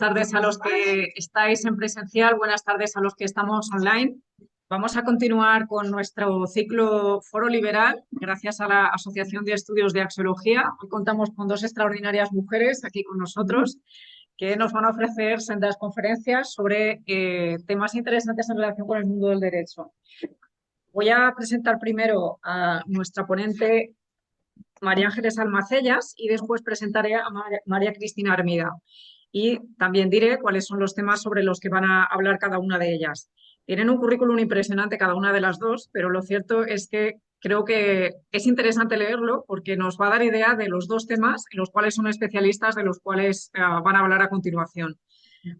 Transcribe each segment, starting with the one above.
tardes a los que estáis en presencial, buenas tardes a los que estamos online. Vamos a continuar con nuestro ciclo Foro Liberal, gracias a la Asociación de Estudios de Axiología. Hoy contamos con dos extraordinarias mujeres aquí con nosotros que nos van a ofrecer sendas conferencias sobre temas interesantes en relación con el mundo del derecho. Voy a presentar primero a nuestra ponente María Ángeles Almacellas y después presentaré a María Cristina Armida. Y también diré cuáles son los temas sobre los que van a hablar cada una de ellas. Tienen un currículum impresionante cada una de las dos, pero lo cierto es que creo que es interesante leerlo porque nos va a dar idea de los dos temas en los cuales son especialistas, de los cuales van a hablar a continuación.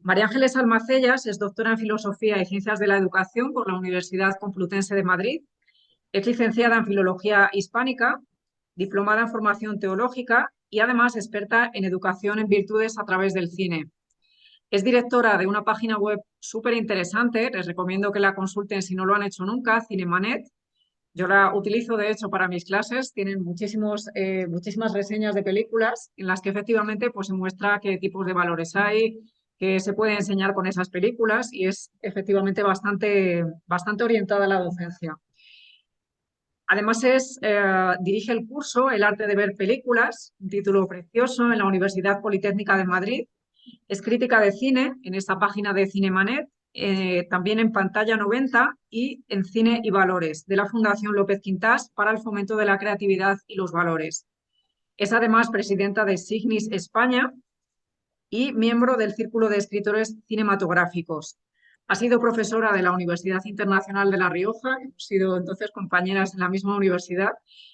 María Ángeles Almacellas es doctora en Filosofía y Ciencias de la Educación por la Universidad Complutense de Madrid. Es licenciada en Filología Hispánica, diplomada en Formación Teológica y además experta en educación en virtudes a través del cine. Es directora de una página web súper interesante, les recomiendo que la consulten si no lo han hecho nunca, Cinemanet. Yo la utilizo de hecho para mis clases, tienen muchísimas reseñas de películas en las que efectivamente pues, se muestra qué tipos de valores hay, qué se puede enseñar con esas películas y es efectivamente bastante orientada a la docencia. Además dirige el curso El arte de ver películas, un título precioso en la Universidad Politécnica de Madrid. Es crítica de cine en esta página de Cinemanet, también en Pantalla 90 y en Cine y Valores, de la Fundación López Quintás para el fomento de la creatividad y los valores. Es además presidenta de Signis España y miembro del Círculo de Escritores Cinematográficos. Ha sido profesora de la Universidad Internacional de La Rioja, hemos sido entonces compañeras en la misma universidad,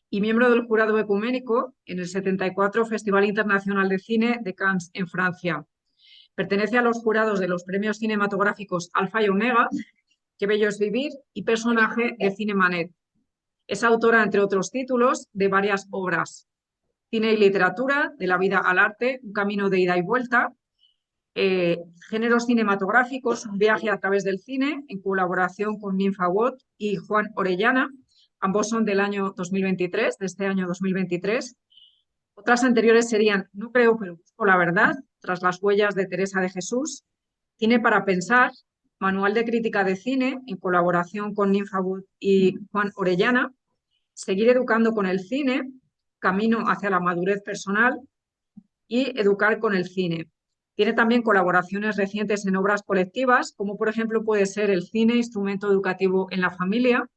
y miembro del jurado ecuménico en el 74 Festival Internacional de Cine de Cannes, en Francia. Pertenece a los jurados de los premios cinematográficos Alfa y Omega, Qué bello es vivir y Personaje de Cinemanet. Es autora, entre otros títulos, de varias obras. Cine y literatura, de la vida al arte, un camino de ida y vuelta. Géneros cinematográficos, un viaje a través del cine, en colaboración con Ninfa Watt y Juan Orellana. Ambos son del año 2023, de este año 2023. Otras anteriores serían No creo, pero busco la verdad, Tras las huellas de Teresa de Jesús, Cine para pensar, Manual de crítica de cine, en colaboración con Ninfa Wood y Juan Orellana, Seguir educando con el cine, Camino hacia la madurez personal y Educar con el cine. Tiene también colaboraciones recientes en obras colectivas, como por ejemplo puede ser El cine, instrumento educativo en la familia,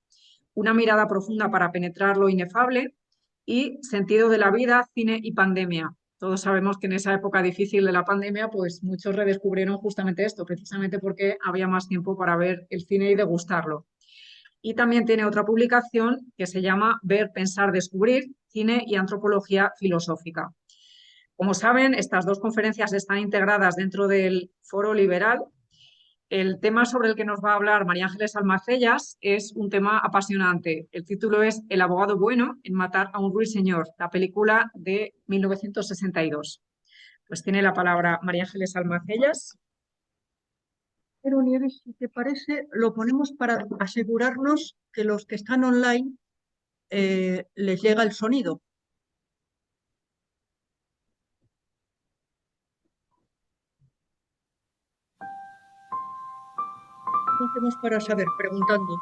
Una mirada profunda para penetrar lo inefable y Sentido de la vida, cine y pandemia. Todos sabemos que en esa época difícil de la pandemia, pues muchos redescubrieron justamente esto, precisamente porque había más tiempo para ver el cine y degustarlo. Y también tiene otra publicación que se llama Ver, pensar, descubrir, cine y antropología filosófica. Como saben, estas dos conferencias están integradas dentro del Foro Liberal. El tema sobre el que nos va a hablar María Ángeles Almacellas es un tema apasionante. El título es El abogado bueno en matar a un ruiseñor, la película de 1962. Pues tiene la palabra María Ángeles Almacellas. Pero Nieves, si te parece, lo ponemos para asegurarnos que los que están online les llega el sonido. ¿Cómo hacemos para saber? Preguntando.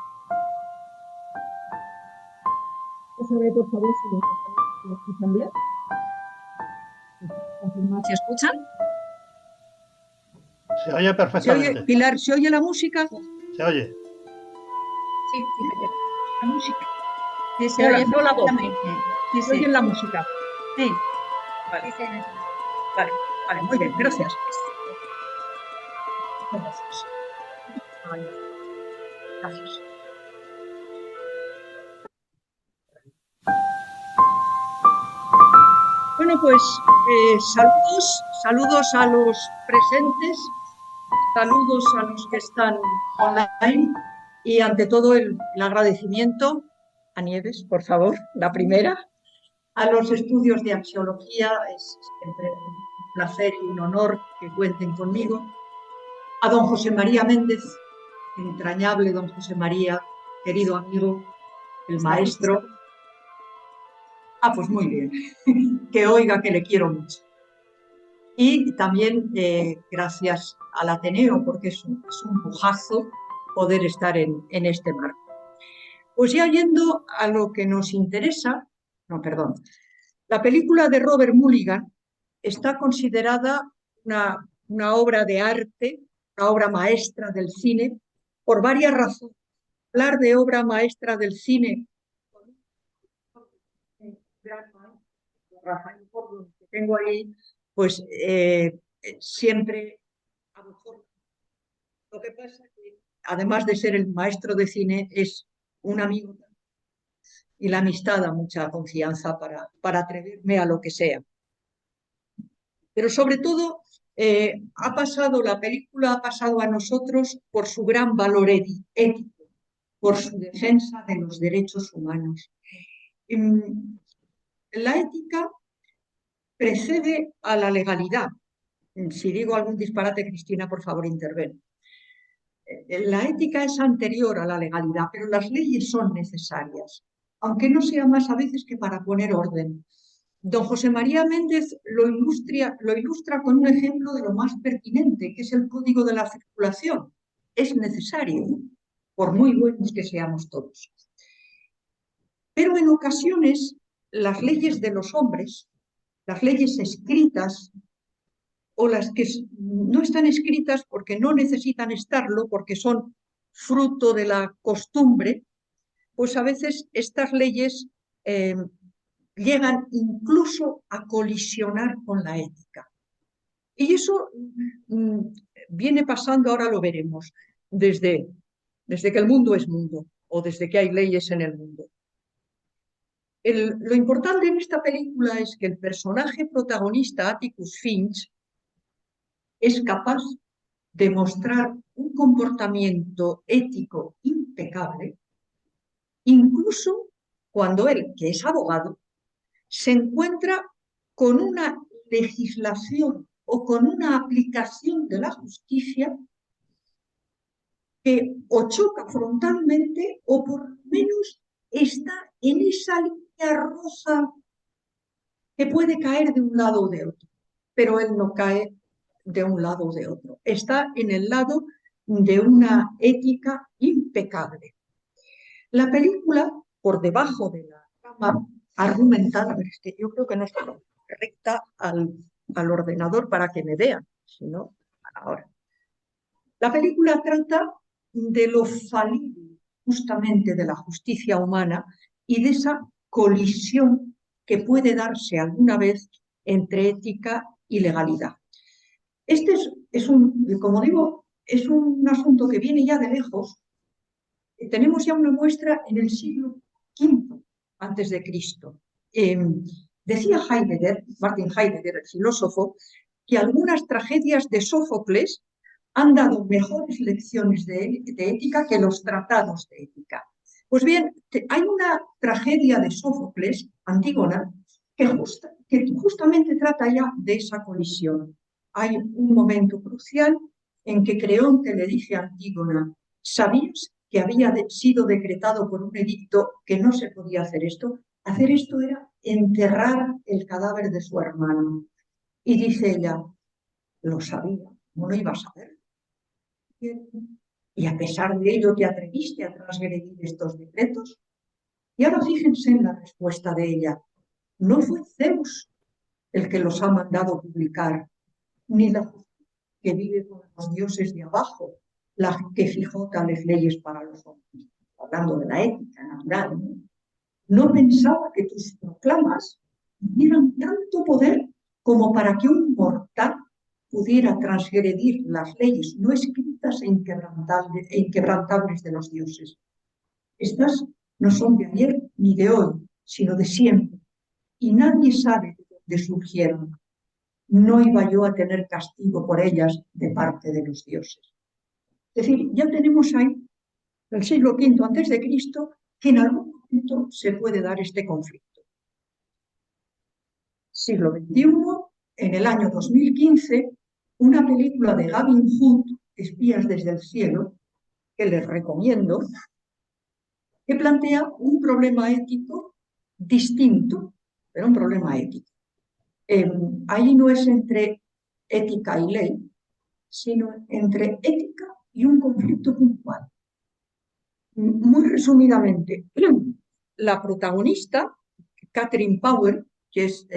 Sabe, por favor, si lo escuchan bien. ¿Se escuchan? Se oye perfectamente. Pilar, ¿se oye la música? Se oye. Sí, la música. Sí, se oye. No la voz. Sí, ¿Se oye la música? Sí. Vale. Vale, muy bien, gracias. Gracias. Bueno, pues saludos a los presentes, saludos a los que están online y ante todo el agradecimiento a Nieves, por favor, la primera, a los estudios de axiología, es siempre un placer y un honor que cuenten conmigo, a don José María Méndez, entrañable don José María, querido amigo, el maestro. Pues muy bien, que oiga que le quiero mucho. Y también gracias al Ateneo, porque es un lujazo poder estar en este marco. Pues ya yendo a lo que nos interesa, no, perdón, la película de Robert Mulligan está considerada una obra de arte, una obra maestra del cine, por varias razones. Hablar de obra maestra del cine, Rafael Porro, que tengo ahí, pues siempre a lo mejor. Lo que pasa es que, además de ser el maestro de cine, es un amigo y la amistad da mucha confianza para atreverme a lo que sea. Pero sobre todo, la película ha pasado a nosotros por su gran valor ético, por su defensa de los derechos humanos. La ética precede a la legalidad. Si digo algún disparate, Cristina, por favor, interven. La ética es anterior a la legalidad, pero las leyes son necesarias, aunque no sea más a veces que para poner orden. Don José María Méndez lo ilustra con un ejemplo de lo más pertinente, que es el Código de la Circulación. Es necesario, por muy buenos que seamos todos. Pero en ocasiones las leyes de los hombres, las leyes escritas o las que no están escritas porque no necesitan estarlo, porque son fruto de la costumbre, pues a veces estas leyes llegan incluso a colisionar con la ética. Y eso viene pasando, ahora lo veremos, desde que el mundo es mundo o desde que hay leyes en el mundo. Lo importante en esta película es que el personaje protagonista, Atticus Finch, es capaz de mostrar un comportamiento ético impecable, incluso cuando él, que es abogado, se encuentra con una legislación o con una aplicación de la justicia que o choca frontalmente o por lo menos está en esa línea roja que puede caer de un lado o de otro, pero él no cae de un lado o de otro. Está en el lado de una ética impecable. La película, por debajo de la cama argumental, es que yo creo que no está recta al ordenador para que me vean, sino ahora. La película trata de lo falible justamente de la justicia humana y de esa colisión que puede darse alguna vez entre ética y legalidad. Este como digo, es un asunto que viene ya de lejos. Tenemos ya una muestra en el siglo V antes de Cristo. Decía Martin Heidegger, el filósofo, que algunas tragedias de Sófocles han dado mejores lecciones de ética que los tratados de ética. Pues bien, hay una tragedia de Sófocles, Antígona, que justamente trata ya de esa colisión. Hay un momento crucial en que Creonte le dice a Antígona: ¿sabías que había sido decretado por un edicto que no se podía hacer esto? Hacer esto era enterrar el cadáver de su hermano. Y dice ella: lo sabía, no lo iba a saber. Y a pesar de ello te atreviste a transgredir estos decretos. Y ahora fíjense en la respuesta de ella: no fue Zeus el que los ha mandado publicar, ni la que vive con los dioses de abajo, la que fijó tales leyes para los hombres. Hablando de la ética natural, no pensaba que tus proclamas tuvieran tanto poder como para que un mortal pudiera transgredir las leyes no escritas e inquebrantables de los dioses. Estas no son de ayer ni de hoy, sino de siempre, y nadie sabe de dónde surgieron. No iba yo a tener castigo por ellas de parte de los dioses. Es decir, ya tenemos ahí el siglo V antes de Cristo, que en algún momento se puede dar este conflicto. Siglo XXI, en el año 2015, una película de Gavin Hood, Espías desde el cielo, que les recomiendo, que plantea un problema ético distinto, pero un problema ético. Ahí no es entre ética y ley, sino entre ética y un conflicto puntual. Muy resumidamente, la protagonista, Catherine Power, que es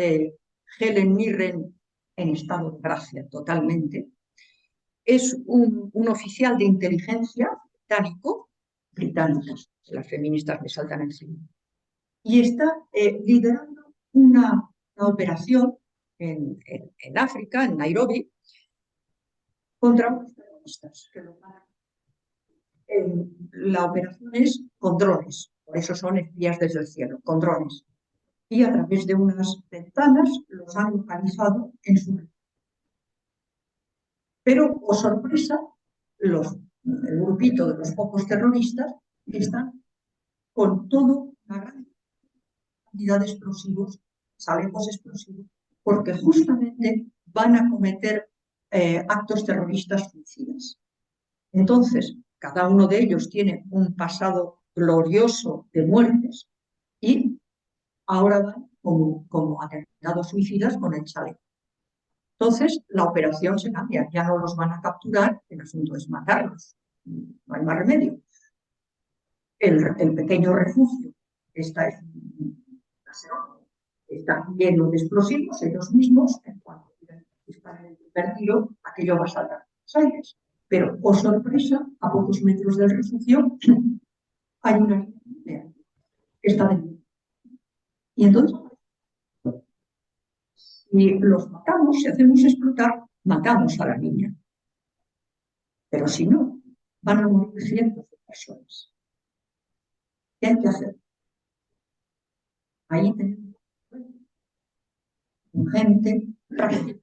Helen Mirren en estado de gracia totalmente, es un oficial de inteligencia británico, las feministas me saltan encima, y está liderando una operación en África, en Nairobi, contra unos terroristas que lo van a la operación es con drones, por eso son espías desde el cielo, con drones. Y a través de unas ventanas los han localizado en su red. Pero, oh sorpresa, el grupito de los pocos terroristas están con toda una gran cantidad de explosivos, chalecos explosivos, porque justamente van a cometer actos terroristas suicidas. Entonces, cada uno de ellos tiene un pasado glorioso de muertes y ahora van como atentados suicidas con el chaleco. Entonces, la operación se cambia, ya no los van a capturar, el asunto es matarlos, no hay más remedio. El pequeño refugio está lleno de explosivos, ellos mismos, en cuanto disparan el primer tiro, aquello va a saltar los aires. Pero, oh sorpresa, a pocos metros del refugio hay una niña que está dentro. Y entonces, si los matamos, si hacemos explotar, matamos a la niña. Pero si no, van a morir cientos de personas. ¿Qué hay que hacer? Ahí tenemos gente rápida,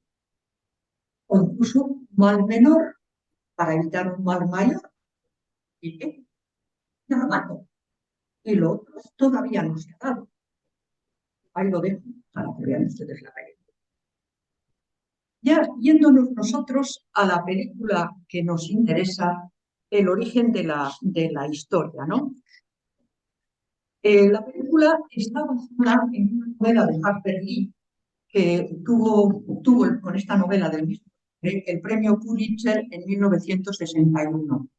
o incluso un mal menor para evitar un mal mayor. ¿Y qué? Ya lo mato. Y lo otro todavía no se ha dado. Ahí lo dejo para que vean ustedes la película. Ya yéndonos nosotros a la película que nos interesa, el origen de la historia, ¿no? La película está basada en una novela de Harper Lee que tuvo con esta novela del mismo el premio Pulitzer en 1961.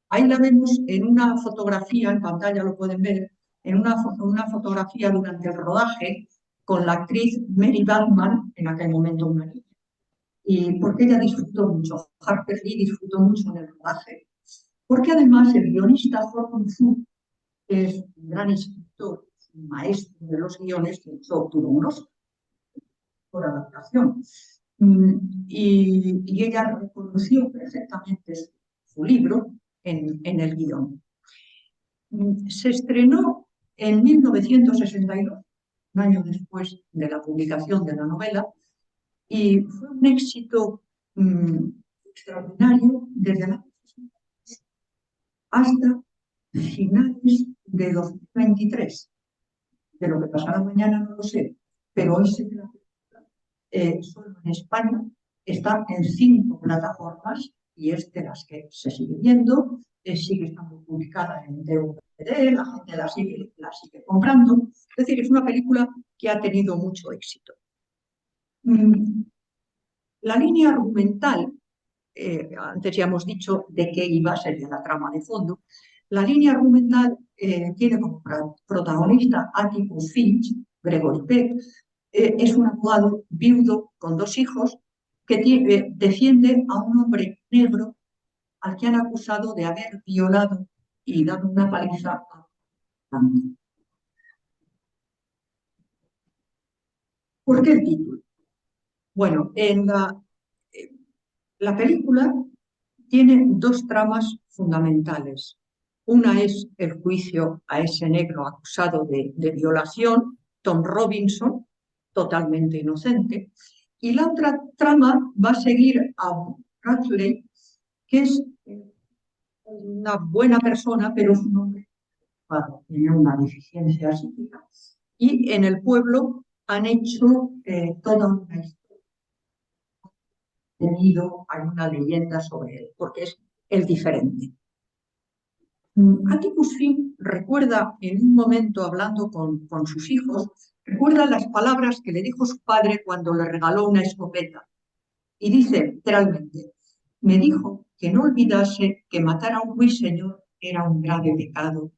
Ahí la vemos en una fotografía, en pantalla lo pueden ver, en una fotografía durante el rodaje con la actriz Mary Bachmann, en aquel momento una niña. Y porque ella disfrutó mucho, Harper Lee disfrutó mucho en el rodaje. Porque además el guionista Thornton Foote, que es un gran escritor, un maestro de los guiones, que obtuvo unos por adaptación. Y ella reconoció perfectamente su libro en el guión. Se estrenó en 1962, un año después de la publicación de la novela, y fue un éxito extraordinario desde el año hasta finales de 2023. De lo que pasará mañana no lo sé, pero hoy se solo en España está en 5 plataformas y es de las que se sigue viendo, sigue estando publicada en DVD, la gente la sigue comprando. Es decir, es una película que ha tenido mucho éxito. La línea argumental, antes ya hemos dicho de qué iba, sería la trama de fondo. La línea argumental tiene como protagonista Atticus Finch, Gregory Peck, es un abogado viudo con 2 hijos que defiende a un hombre negro al que han acusado de haber violado y dado una paliza a un. ¿Por qué el título? Bueno, la película tiene 2 tramas fundamentales. Una es el juicio a ese negro acusado de violación, Tom Robinson, totalmente inocente, y la otra trama va a seguir a Bradley, que es una buena persona, pero es un hombre que tiene una deficiencia psíquica, y en el pueblo han hecho toda una historia. Hay una leyenda sobre él, porque es el diferente. Atticus Finch recuerda en un momento hablando con sus hijos, recuerda las palabras que le dijo su padre cuando le regaló una escopeta. Y dice literalmente, me dijo que no olvidase que matar a un ruiseñor era un grave pecado.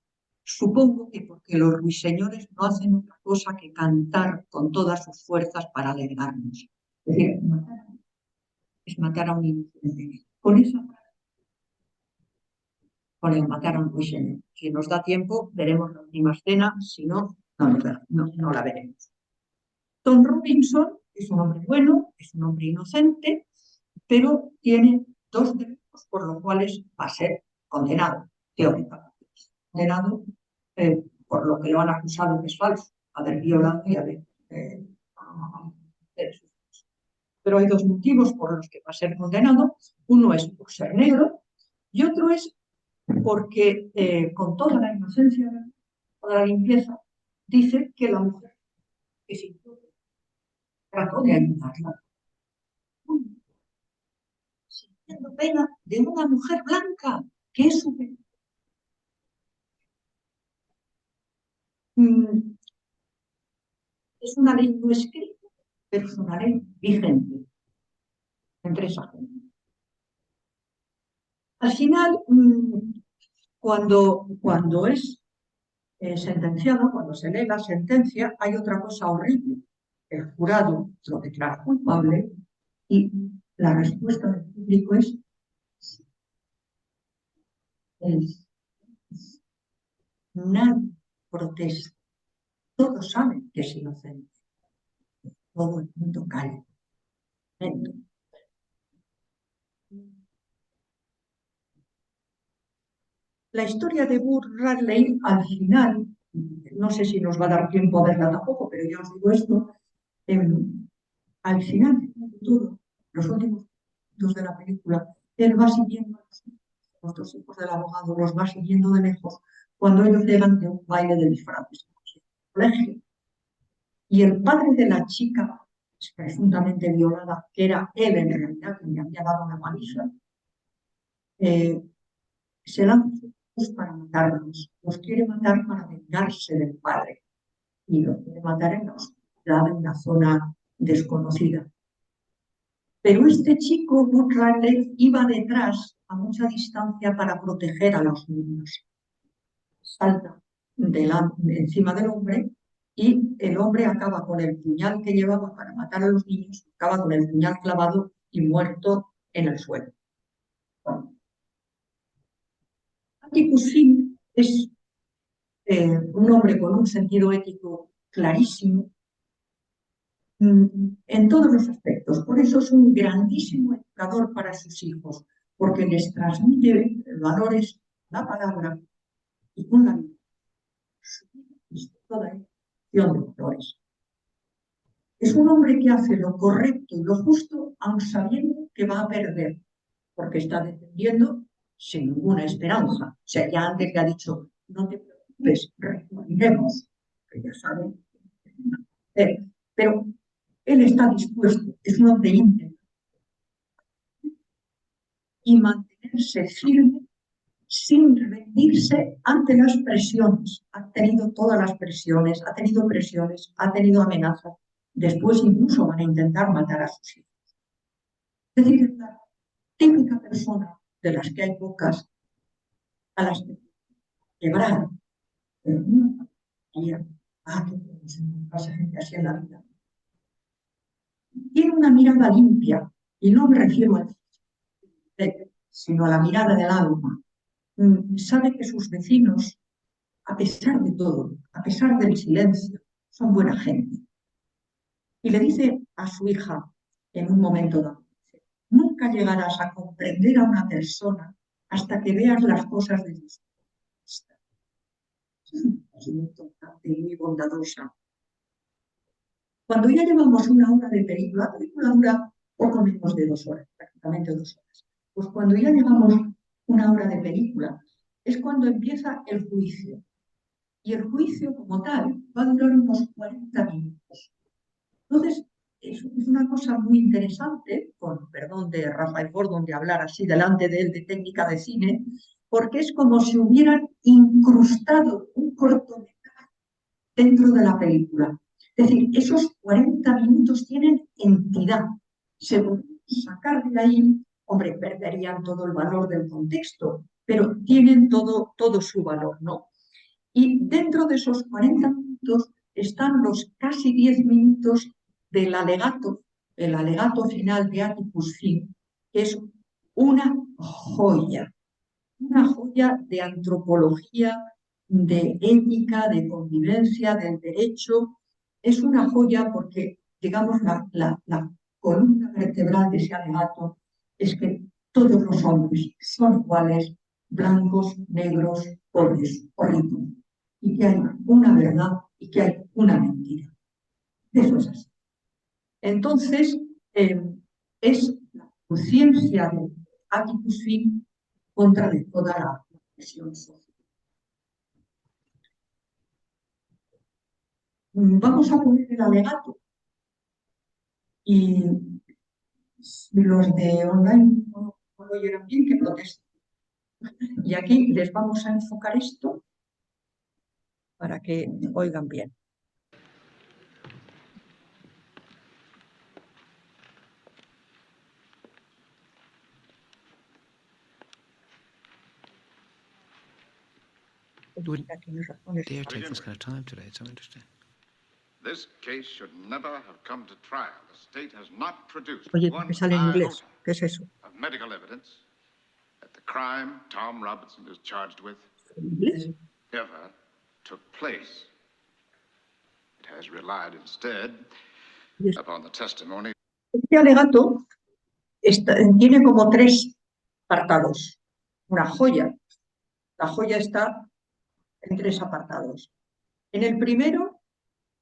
Supongo que porque los ruiseñores no hacen otra cosa que cantar con todas sus fuerzas para alegrarnos. Es decir, matar a un inocente. Con esa frase, con el matar a un ruiseñor. Si nos da tiempo, veremos la última escena, si no, no la veremos. Tom Robinson es un hombre bueno, es un hombre inocente, pero tiene 2 delitos por los cuales va a ser condenado, teóricamente. Condenado por lo que lo han acusado que es falso, haber violado y haber... Pero hay 2 motivos por los que va a ser condenado. Uno es por ser negro y otro es porque con toda la inocencia, toda la limpieza, dice que la mujer que sin duda trató de ayudarla, sintiendo pena de una mujer blanca, que es su pena. Es una ley no escrita, pero es una ley vigente entre esa gente. Al final, cuando es sentenciado, cuando se lee la sentencia, hay otra cosa horrible. El jurado lo declara culpable y la respuesta del público es nadie protesta. Todos saben que es inocente. Todo el mundo calla. La historia de Burt Radley, al final, no sé si nos va a dar tiempo a verla tampoco, pero ya os digo esto, al final de todo, los últimos minutos de la película, él va siguiendo a los 2 hijos del abogado, los va siguiendo de lejos cuando ellos llegan de un baile de disfraces en el colegio. Y el padre de la chica, presuntamente violada, que era él en realidad, que le había dado una paliza, se lanza para matarlos, los quiere matar para vengarse del padre y los quiere matar en la oscuridad, en una zona desconocida. Pero este chico, Burt Radley, iba detrás a mucha distancia para proteger a los niños. Salta encima del hombre y el hombre acaba con el puñal que llevaba para matar a los niños, acaba con el puñal clavado y muerto en el suelo. Bueno. Atticus Finch es un hombre con un sentido ético clarísimo en todos los aspectos. Por eso es un grandísimo educador para sus hijos, porque les transmite valores, la palabra y con la vida. Toda elección de valores. Es un hombre que hace lo correcto y lo justo, aun sabiendo que va a perder, porque está defendiendo sin ninguna esperanza. O sea, ya antes le ha dicho, no te preocupes, reuniremos, que ya saben. Pero él está dispuesto, es un hombre íntegro, y mantenerse firme sin rendirse ante las presiones. Ha tenido todas las presiones, ha tenido presiones, ha tenido amenazas. Después incluso van a intentar matar a sus hijos. Es decir, la típica persona, de las que hay pocas, a las que quebrar. Pero no, que pasa gente así en la vida. Tiene una mirada limpia, y no me refiero al sino a la mirada del alma. Sabe que sus vecinos, a pesar de todo, a pesar del silencio, son buena gente. Y le dice a su hija en un momento dado, nunca llegarás a comprender a una persona hasta que veas las cosas de su vista. Es muy importante y muy bondadosa. Cuando ya llevamos una hora de película, la película dura poco menos de 2 horas, prácticamente 2 horas. Pues cuando ya llevamos una hora de película, es cuando empieza el juicio. Y el juicio como tal va a durar unos 40 minutos. Entonces, es una cosa muy interesante, con perdón de Rafael Gordon de hablar así delante de él de técnica de cine, porque es como si hubieran incrustado un cortometraje dentro de la película. Es decir, esos 40 minutos tienen entidad. Se pueden sacar de ahí, hombre, perderían todo el valor del contexto, pero tienen todo su valor, ¿no? Y dentro de esos 40 minutos están los casi 10 minutos del alegato, el alegato final de Atticus Finch, que es una joya de antropología, de ética, de convivencia, del derecho. Es una joya porque, digamos, la columna vertebral de ese alegato es que todos los hombres son iguales, blancos, negros, pobres o ricos, y que hay una verdad y que hay una mentira. Eso es así. Entonces, es la conciencia de Atticus Finch contra de toda la presión social. Vamos a poner el alegato y si los de online no lo oyeron bien, que protesten. Y aquí les vamos a enfocar esto para que oigan bien. Dare take this kind of time today. It's so interesting. This case should never have come to trial. The state has not produced Oye, one me sale en inglés. iota ¿Qué es eso? of medical evidence that the crime Tom Robinson is charged with ¿En inglés? ever took place. It has relied instead Yes. upon the testimony. Este alegato tiene como 3 apartados. Una joya. La joya está en 3 apartados. En el primero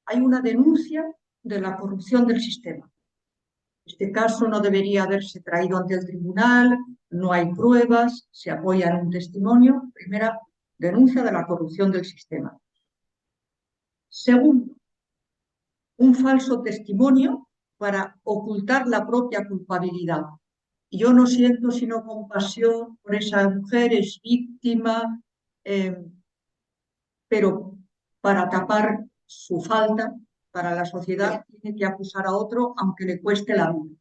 hay una denuncia de la corrupción del sistema. Este caso no debería haberse traído ante el tribunal, no hay pruebas, se apoya en un testimonio. Primera denuncia de la corrupción del sistema. Segundo, un falso testimonio para ocultar la propia culpabilidad. Yo no siento sino compasión por esa mujer, es víctima, pero para tapar su falta, para la sociedad tiene que acusar a otro aunque le cueste la vida.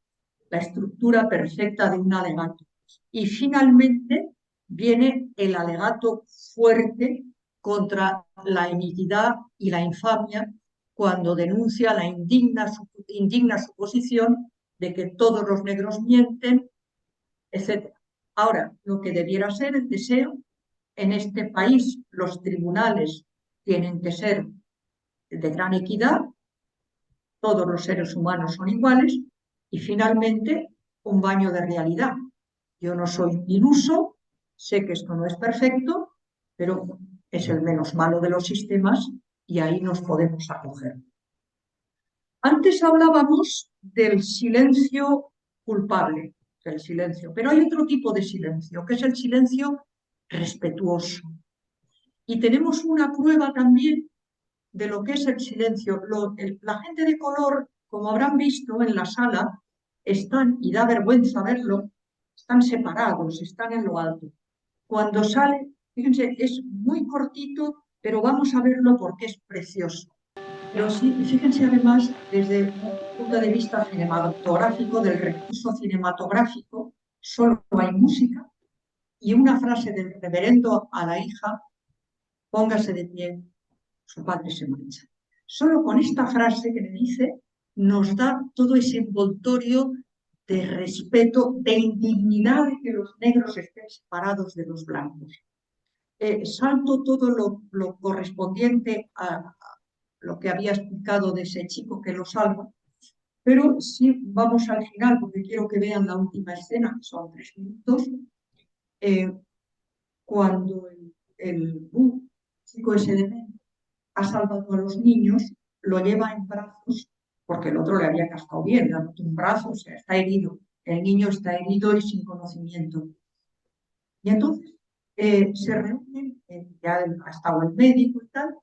La estructura perfecta de un alegato. Y finalmente viene el alegato fuerte contra la iniquidad y la infamia cuando denuncia la indigna suposición de que todos los negros mienten, etc. Ahora, lo que debiera ser el deseo, en este país los tribunales tienen que ser de gran equidad, todos los seres humanos son iguales, y finalmente un baño de realidad. Yo no soy iluso, sé que esto no es perfecto, pero es el menos malo de los sistemas y ahí nos podemos acoger. Antes hablábamos del silencio culpable, del silencio, pero hay otro tipo de silencio, que es el silencio respetuoso. Y tenemos una prueba también de lo que es el silencio. La gente de color, como habrán visto en la sala, están, y da vergüenza verlo, están separados, están en lo alto. Cuando sale, fíjense, es muy cortito, pero vamos a verlo porque es precioso. Pero sí, fíjense además, desde un punto de vista cinematográfico, del recurso cinematográfico, solo hay música y una frase del reverendo a la hija: póngase de pie, su padre se marcha. Solo con esta frase que le dice, nos da todo ese envoltorio de respeto, de indignidad de que los negros estén separados de los blancos. Salto todo lo correspondiente a lo que había explicado de ese chico que lo salva, pero sí vamos al final, porque quiero que vean la última escena, que son 3 minutos, cuando el chico ese de ha salvado a los niños, lo lleva en brazos, porque el otro le había cascado bien, le ha roto un brazo, o sea, está herido. El niño está herido y sin conocimiento. Y entonces se reúnen, ya ha estado el médico y tal,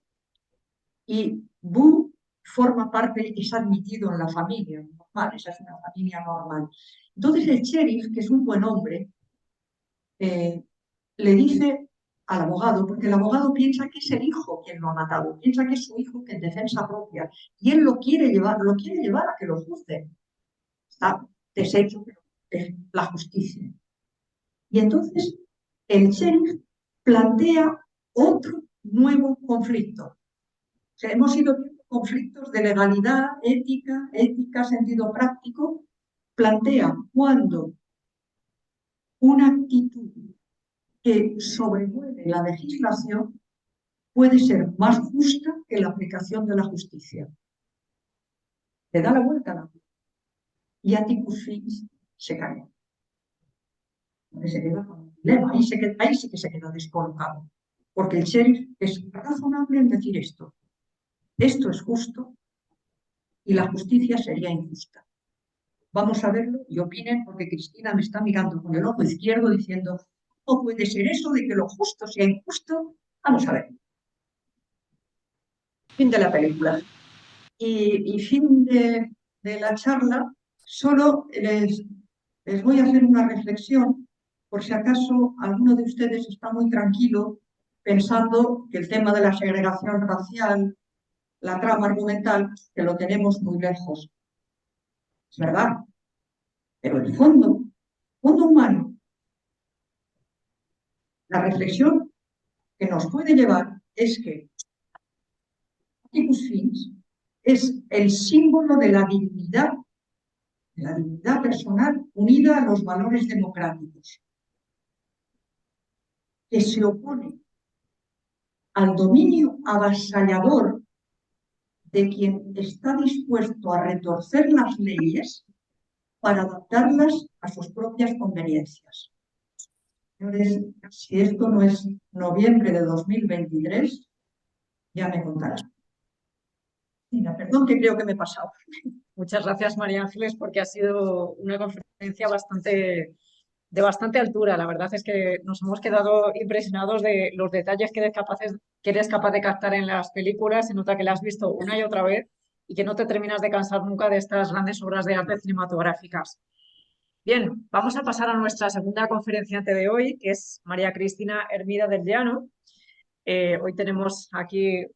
y Boo forma parte, es admitido en la familia normal, esa es una familia normal. Entonces el sheriff, que es un buen hombre, le dice al abogado, porque el abogado piensa que es el hijo quien lo ha matado, piensa que es su hijo que en defensa propia, y él lo quiere llevar a que lo juzguen. Está deshecho, pero la justicia. Y entonces el sheriff plantea otro nuevo conflicto. O sea, hemos ido viendo conflictos de legalidad, ética, sentido práctico. Plantea cuando una actitud que sobrevuelve la legislación puede ser más justa que la aplicación de la justicia. Le da la vuelta a la vida. Y Atticus Finch se cae. Se queda con un dilema. Ahí sí que se queda descolocado. Porque el sheriff es razonable en decir esto. Esto es justo y la justicia sería injusta. Vamos a verlo y opinen, porque Cristina me está mirando con el ojo izquierdo diciendo, ¿cómo puede ser eso de que lo justo sea injusto? Vamos a ver. Fin de la película. Y fin de la charla, solo les voy a hacer una reflexión, por si acaso alguno de ustedes está muy tranquilo pensando que el tema de la segregación racial, la trama argumental, que lo tenemos muy lejos. Es verdad. Pero el fondo humano, la reflexión que nos puede llevar es que Atticus Finch es el símbolo de la dignidad personal unida a los valores democráticos, que se opone al dominio avasallador de quien está dispuesto a retorcer las leyes para adaptarlas a sus propias conveniencias. Señores, si esto no es noviembre de 2023, ya me contarán. Mira, perdón que creo que me he pasado. Muchas gracias, María Ángeles, porque ha sido una conferencia de bastante altura. La verdad es que nos hemos quedado impresionados de los detalles que eres capaz de captar en las películas. Se nota que las has visto una y otra vez y que no te terminas de cansar nunca de estas grandes obras de arte cinematográficas. Bien, vamos a pasar a nuestra segunda conferenciante de hoy, que es María Cristina Hermida del Llano. Hoy tenemos aquí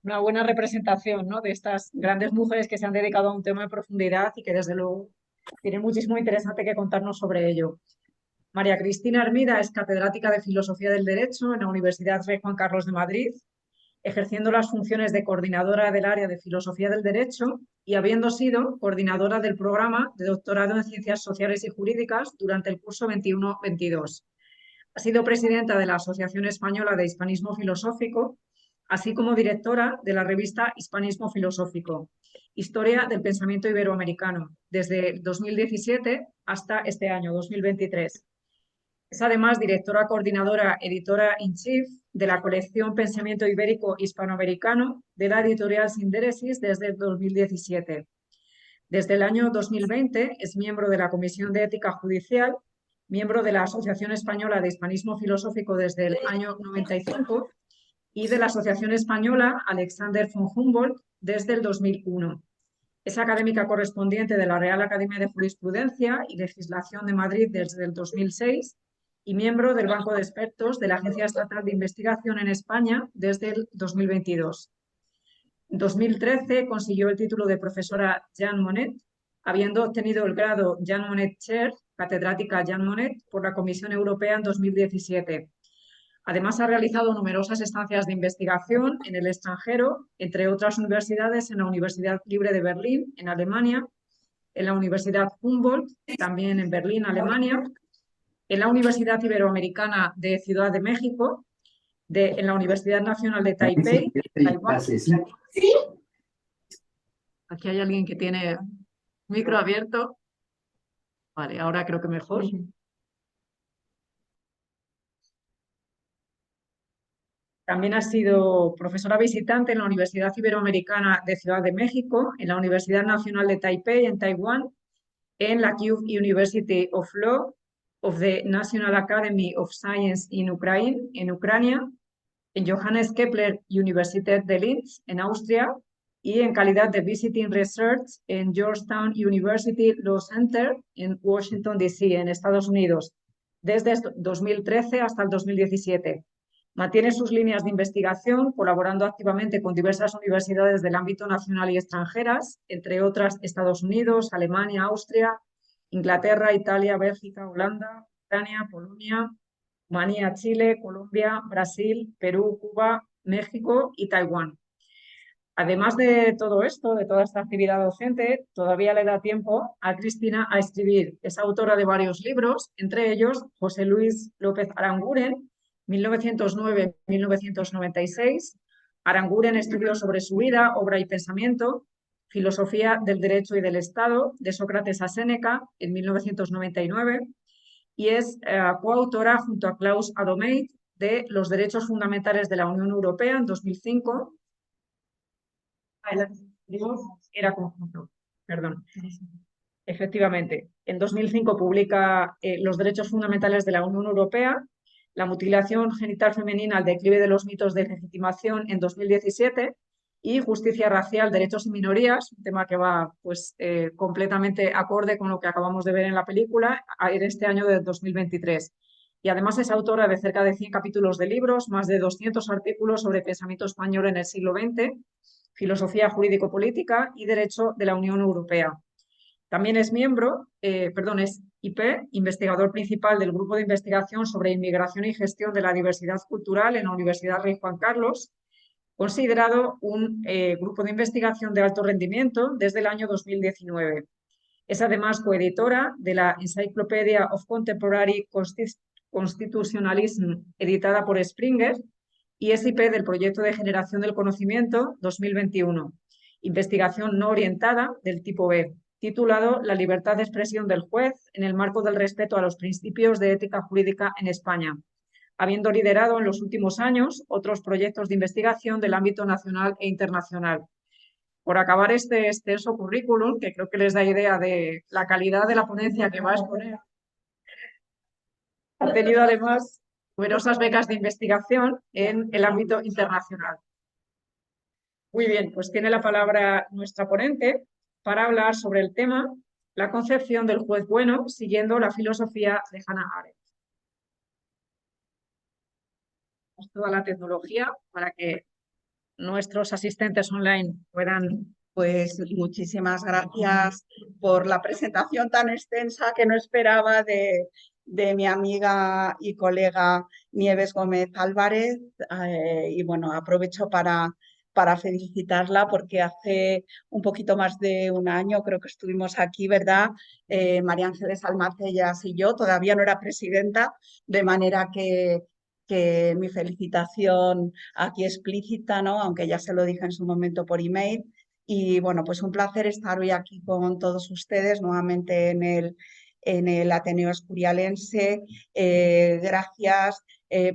una buena representación, ¿no?, de estas grandes mujeres que se han dedicado a un tema de profundidad y que desde luego tienen muchísimo interesante que contarnos sobre ello. María Cristina Hermida es catedrática de Filosofía del Derecho en la Universidad Rey Juan Carlos de Madrid, ejerciendo las funciones de coordinadora del área de Filosofía del Derecho y habiendo sido coordinadora del programa de doctorado en Ciencias Sociales y Jurídicas durante el curso 21-22. Ha sido presidenta de la Asociación Española de Hispanismo Filosófico, así como directora de la revista Hispanismo Filosófico, Historia del Pensamiento Iberoamericano, desde 2017 hasta este año, 2023. Es además directora coordinadora, editora in chief de la colección Pensamiento Ibérico Hispanoamericano de la editorial Sindéresis desde el 2017. Desde el año 2020 es miembro de la Comisión de Ética Judicial, miembro de la Asociación Española de Hispanismo Filosófico desde el año 95 y de la Asociación Española Alexander von Humboldt desde el 2001. Es académica correspondiente de la Real Academia de Jurisprudencia y Legislación de Madrid desde el 2006 y miembro del Banco de Expertos de la Agencia Estatal de Investigación en España desde el 2022. En 2013 consiguió el título de profesora Jean Monnet, habiendo obtenido el grado Jean Monnet Chair, catedrática Jean Monnet, por la Comisión Europea en 2017. Además, ha realizado numerosas estancias de investigación en el extranjero, entre otras universidades en la Universidad Libre de Berlín, en Alemania, en la Universidad Humboldt, también en Berlín, Alemania, en la Universidad Iberoamericana de Ciudad de México, en la Universidad Nacional de Taipei, Taiwán. Aquí hay alguien que tiene micro abierto. Vale, ahora creo que mejor. También ha sido profesora visitante en la Universidad Iberoamericana de Ciudad de México, en la Universidad Nacional de Taipei, en Taiwán, en la Kyiv University of Law of the National Academy of Science in Ukraine, en Ucrania, en Johannes Kepler Universität de Linz, en Austria, y en calidad de Visiting Research en Georgetown University Law Center, en Washington, D.C., en Estados Unidos, desde 2013 hasta el 2017. Mantiene sus líneas de investigación colaborando activamente con diversas universidades del ámbito nacional y extranjeras, entre otras Estados Unidos, Alemania, Austria, Inglaterra, Italia, Bélgica, Holanda, Ucrania, Polonia, Rumanía, Chile, Colombia, Brasil, Perú, Cuba, México y Taiwán. Además de todo esto, de toda esta actividad docente, todavía le da tiempo a Cristina a escribir. Es autora de varios libros, entre ellos José Luis López Aranguren, 1909-1996, Aranguren, estudios sobre su vida, obra y pensamiento, Filosofía del Derecho y del Estado, de Sócrates a Séneca, en 1999, y es coautora junto a Klaus Adomeit de Los Derechos Fundamentales de la Unión Europea en 2005. Era conjunto, perdón. Efectivamente, en 2005 publica Los Derechos Fundamentales de la Unión Europea, la mutilación genital femenina, el declive de los mitos de legitimación en 2017 y Justicia racial, derechos y minorías, un tema que va pues, completamente acorde con lo que acabamos de ver en la película en este año de 2023. Y además es autora de cerca de 100 capítulos de libros, más de 200 artículos sobre pensamiento español en el siglo XX, filosofía jurídico-política y derecho de la Unión Europea. También es es IP, investigador principal del Grupo de Investigación sobre Inmigración y Gestión de la Diversidad Cultural en la Universidad Rey Juan Carlos, considerado un grupo de investigación de alto rendimiento desde el año 2019. Es además coeditora de la Encyclopedia of Contemporary Constitutionalism, editada por Springer, y es IP del Proyecto de Generación del Conocimiento 2021, investigación no orientada del tipo B, titulado La libertad de expresión del juez en el marco del respeto a los principios de ética jurídica en España, habiendo liderado en los últimos años otros proyectos de investigación del ámbito nacional e internacional. Por acabar este extenso currículum, que creo que les da idea de la calidad de la ponencia que va a exponer, ha tenido además numerosas becas de investigación en el ámbito internacional. Muy bien, pues tiene la palabra nuestra ponente para hablar sobre el tema la concepción del juez bueno siguiendo la filosofía de Hannah Arendt. Toda la tecnología para que nuestros asistentes online puedan... Pues muchísimas gracias por la presentación tan extensa que no esperaba de mi amiga y colega Nieves Gómez Álvarez. Y bueno, aprovecho para felicitarla porque hace un poquito más de un año creo que estuvimos aquí, ¿verdad? María Ángeles Almacellas y yo, todavía no era presidenta, de manera que mi felicitación aquí explícita, ¿no? Aunque ya se lo dije en su momento por email. Y bueno, pues un placer estar hoy aquí con todos ustedes nuevamente en el Ateneo Escurialense. Gracias,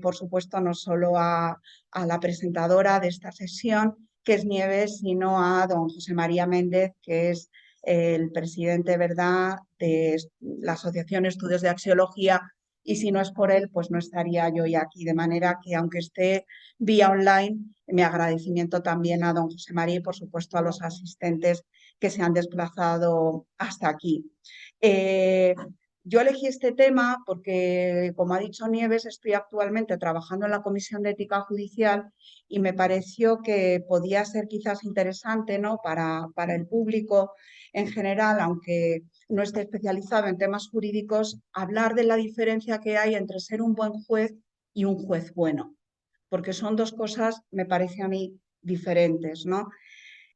por supuesto, no solo a la presentadora de esta sesión, que es Nieves, sino a don José María Méndez, que es el presidente, ¿verdad?, de la Asociación Estudios de Axiología, y si no es por él, pues no estaría yo hoy aquí. De manera que, aunque esté vía online, mi agradecimiento también a don José María y, por supuesto, a los asistentes que se han desplazado hasta aquí. Yo elegí este tema porque, como ha dicho Nieves, estoy actualmente trabajando en la Comisión de Ética Judicial y me pareció que podía ser quizás interesante, ¿no?, para el público en general, aunque no esté especializado en temas jurídicos, hablar de la diferencia que hay entre ser un buen juez y un juez bueno, porque son dos cosas, me parece a mí, diferentes, ¿no?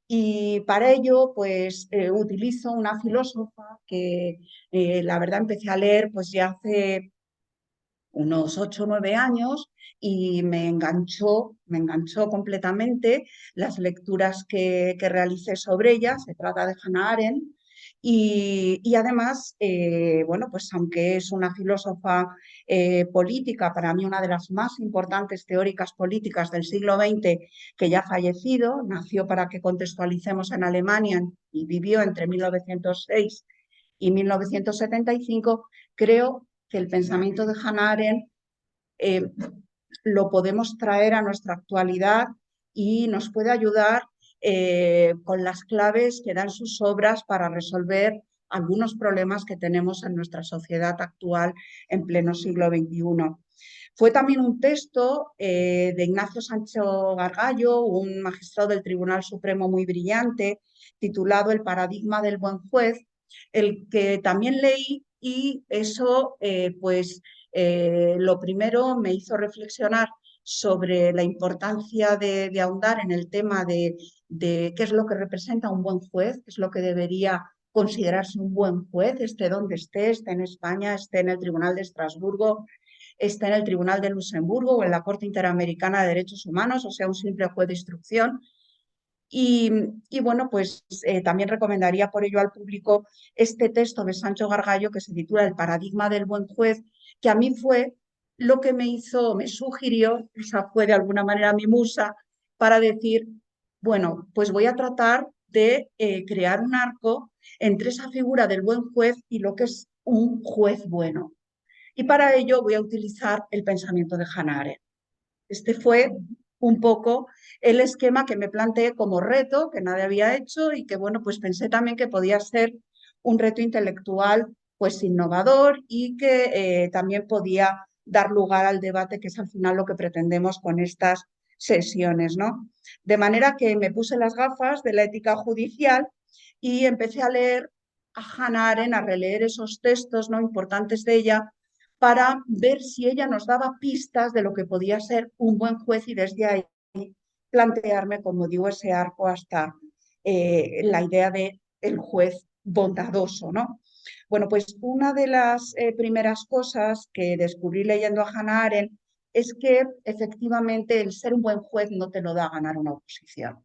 Y para ello, pues, utilizo una filósofa que, la verdad, empecé a leer pues ya hace unos 8 o 9 años y me enganchó completamente las lecturas que realicé sobre ella. Se trata de Hannah Arendt. Y además, bueno, pues aunque es una filósofa política, para mí una de las más importantes teóricas políticas del siglo XX, que ya ha fallecido, nació, para que contextualicemos, en Alemania y vivió entre 1906 y 1975, creo que el pensamiento de Hannah Arendt lo podemos traer a nuestra actualidad y nos puede ayudar con las claves que dan sus obras para resolver algunos problemas que tenemos en nuestra sociedad actual en pleno siglo XXI. Fue también un texto de Ignacio Sancho Gargallo, un magistrado del Tribunal Supremo muy brillante, titulado El paradigma del buen juez, el que también leí y eso lo primero me hizo reflexionar sobre la importancia de ahondar en el tema de qué es lo que representa un buen juez, qué es lo que debería considerarse un buen juez, esté donde esté en España, esté en el Tribunal de Estrasburgo, esté en el Tribunal de Luxemburgo o en la Corte Interamericana de Derechos Humanos, o sea, un simple juez de instrucción. Y bueno, pues también recomendaría por ello al público este texto de Sancho Gargallo que se titula El paradigma del buen juez, que a mí fue lo que me sugirió, esa fue de alguna manera mi musa, para decir, bueno, pues voy a tratar de crear un arco entre esa figura del buen juez y lo que es un juez bueno. Y para ello voy a utilizar el pensamiento de Hannah Arendt. Este fue un poco el esquema que me planteé como reto, que nadie había hecho y que, bueno, pues pensé también que podía ser un reto intelectual pues innovador y que también podía dar lugar al debate, que es al final lo que pretendemos con estas sesiones, ¿no? De manera que me puse las gafas de la ética judicial y empecé a leer a Hannah Arendt, a releer esos textos, ¿no?, importantes de ella, para ver si ella nos daba pistas de lo que podía ser un buen juez y desde ahí plantearme, como digo, ese arco hasta la idea de el juez bondadoso, ¿no? Bueno, pues una de las primeras cosas que descubrí leyendo a Hannah Arendt es que efectivamente el ser un buen juez no te lo da ganar una oposición.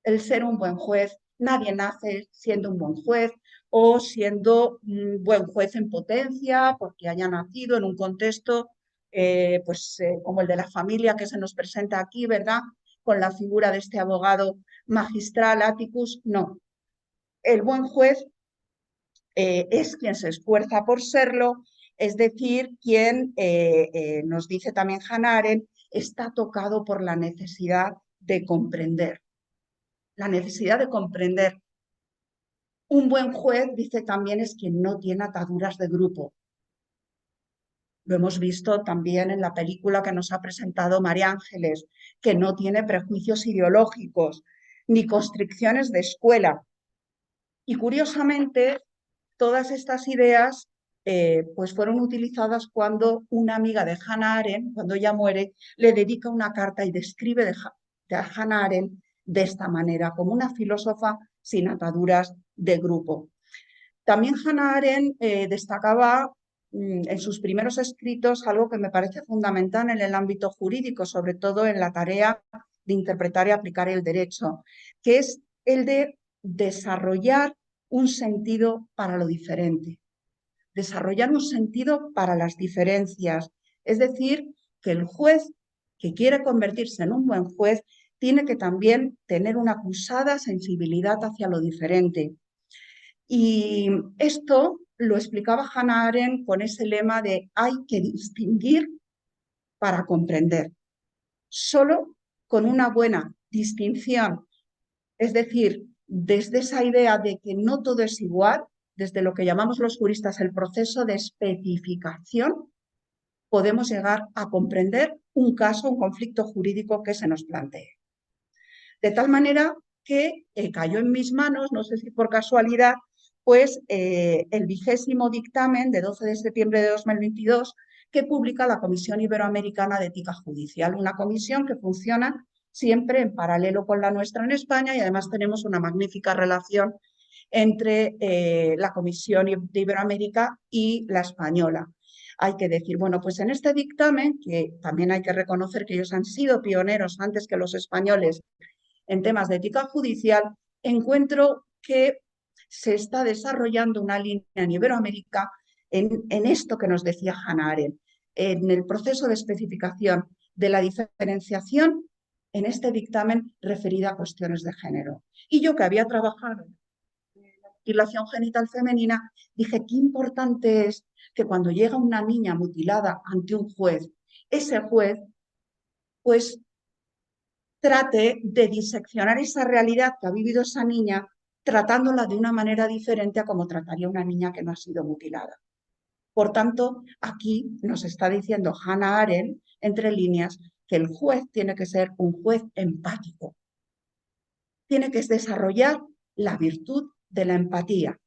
El ser un buen juez, nadie nace siendo un buen juez o siendo un buen juez en potencia porque haya nacido en un contexto como el de la familia que se nos presenta aquí, ¿verdad? Con la figura de este abogado magistral, Atticus, no. El buen juez es quien se esfuerza por serlo, es decir, quien, nos dice también Hannah Arendt, está tocado por la necesidad de comprender. La necesidad de comprender. Un buen juez, dice también, es quien no tiene ataduras de grupo. Lo hemos visto también en la película que nos ha presentado María Ángeles, que no tiene prejuicios ideológicos ni constricciones de escuela. Y curiosamente, todas estas ideas pues fueron utilizadas cuando una amiga de Hannah Arendt, cuando ella muere, le dedica una carta y describe de Hannah Arendt de esta manera, como una filósofa sin ataduras de grupo. También Hannah Arendt destacaba en sus primeros escritos algo que me parece fundamental en el ámbito jurídico, sobre todo en la tarea de interpretar y aplicar el derecho, que es el de desarrollar un sentido para lo diferente, desarrollar un sentido para las diferencias. Es decir, que el juez que quiere convertirse en un buen juez tiene que también tener una acusada sensibilidad hacia lo diferente. Y esto lo explicaba Hannah Arendt con ese lema de hay que distinguir para comprender. Solo con una buena distinción, es decir, desde esa idea de que no todo es igual, desde lo que llamamos los juristas el proceso de especificación, podemos llegar a comprender un caso, un conflicto jurídico que se nos plantee. De tal manera que cayó en mis manos, no sé si por casualidad, pues el 20º dictamen de 12 de septiembre de 2022 que publica la Comisión Iberoamericana de Ética Judicial, una comisión que funciona siempre en paralelo con la nuestra en España y además tenemos una magnífica relación entre la Comisión de Iberoamérica y la española. Hay que decir, bueno, pues en este dictamen, que también hay que reconocer que ellos han sido pioneros antes que los españoles en temas de ética judicial, encuentro que se está desarrollando una línea en Iberoamérica en esto que nos decía Hannah Arendt, en el proceso de especificación de la diferenciación en este dictamen referida a cuestiones de género. Y yo que había trabajado en la mutilación genital femenina, dije qué importante es que cuando llega una niña mutilada ante un juez, ese juez pues trate de diseccionar esa realidad que ha vivido esa niña, tratándola de una manera diferente a como trataría una niña que no ha sido mutilada. Por tanto, aquí nos está diciendo Hannah Arendt, entre líneas, que el juez tiene que ser un juez empático. Tiene que desarrollar la virtud de la empatía.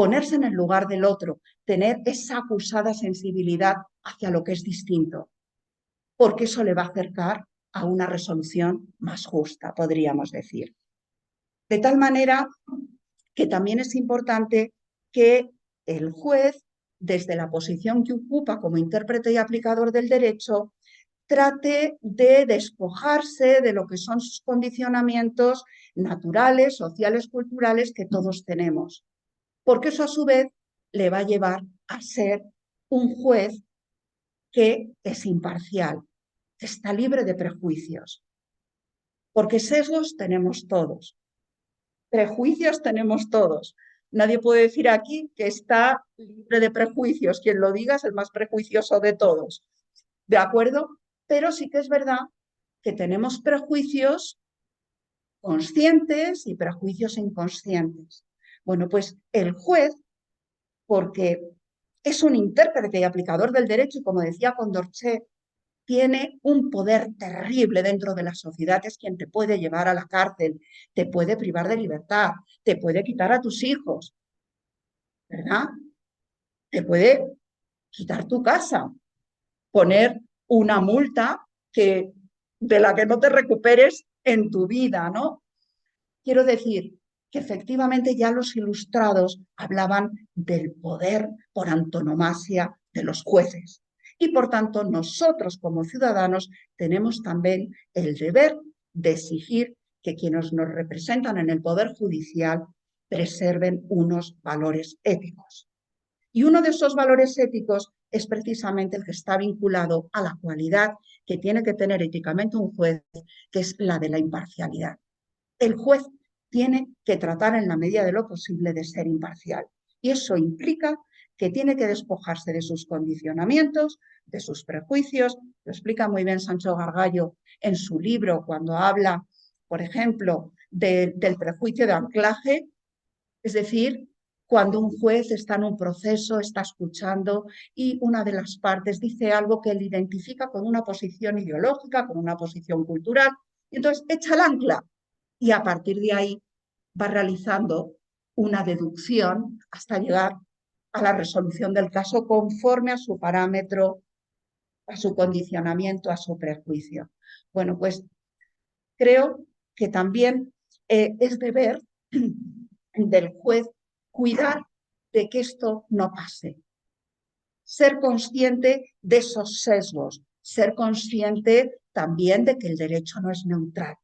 ponerse en el lugar del otro, tener esa acusada sensibilidad hacia lo que es distinto, porque eso le va a acercar a una resolución más justa, podríamos decir. De tal manera que también es importante que el juez, desde la posición que ocupa como intérprete y aplicador del derecho, trate de despojarse de lo que son sus condicionamientos naturales, sociales, culturales que todos tenemos, porque eso a su vez le va a llevar a ser un juez que es imparcial, que está libre de prejuicios, porque sesgos tenemos todos, prejuicios tenemos todos. Nadie puede decir aquí que está libre de prejuicios. Quien lo diga es el más prejuicioso de todos. ¿De acuerdo? Pero sí que es verdad que tenemos prejuicios conscientes y prejuicios inconscientes. Bueno, pues el juez, porque es un intérprete y aplicador del derecho, y como decía Condorcet, tiene un poder terrible dentro de la sociedad, es quien te puede llevar a la cárcel, te puede privar de libertad, te puede quitar a tus hijos, ¿verdad? Te puede quitar tu casa, poner una multa de la que no te recuperes en tu vida, ¿no? Quiero decir que efectivamente ya los ilustrados hablaban del poder por antonomasia de los jueces. Y por tanto, nosotros como ciudadanos tenemos también el deber de exigir que quienes nos representan en el Poder Judicial preserven unos valores éticos. Y uno de esos valores éticos es precisamente el que está vinculado a la cualidad que tiene que tener éticamente un juez, que es la de la imparcialidad. El juez tiene que tratar en la medida de lo posible de ser imparcial. Y eso implica que tiene que despojarse de sus condicionamientos, de sus prejuicios. Lo explica muy bien Sancho Gargallo en su libro cuando habla, por ejemplo, del prejuicio de anclaje, es decir, cuando un juez está en un proceso, está escuchando y una de las partes dice algo que él identifica con una posición ideológica, con una posición cultural, y entonces echa el ancla y a partir de ahí va realizando una deducción hasta llegar a la resolución del caso conforme a su parámetro, a su condicionamiento, a su prejuicio. Bueno, pues creo que también es deber del juez cuidar de que esto no pase. Ser consciente de esos sesgos, ser consciente también de que el derecho no es neutral.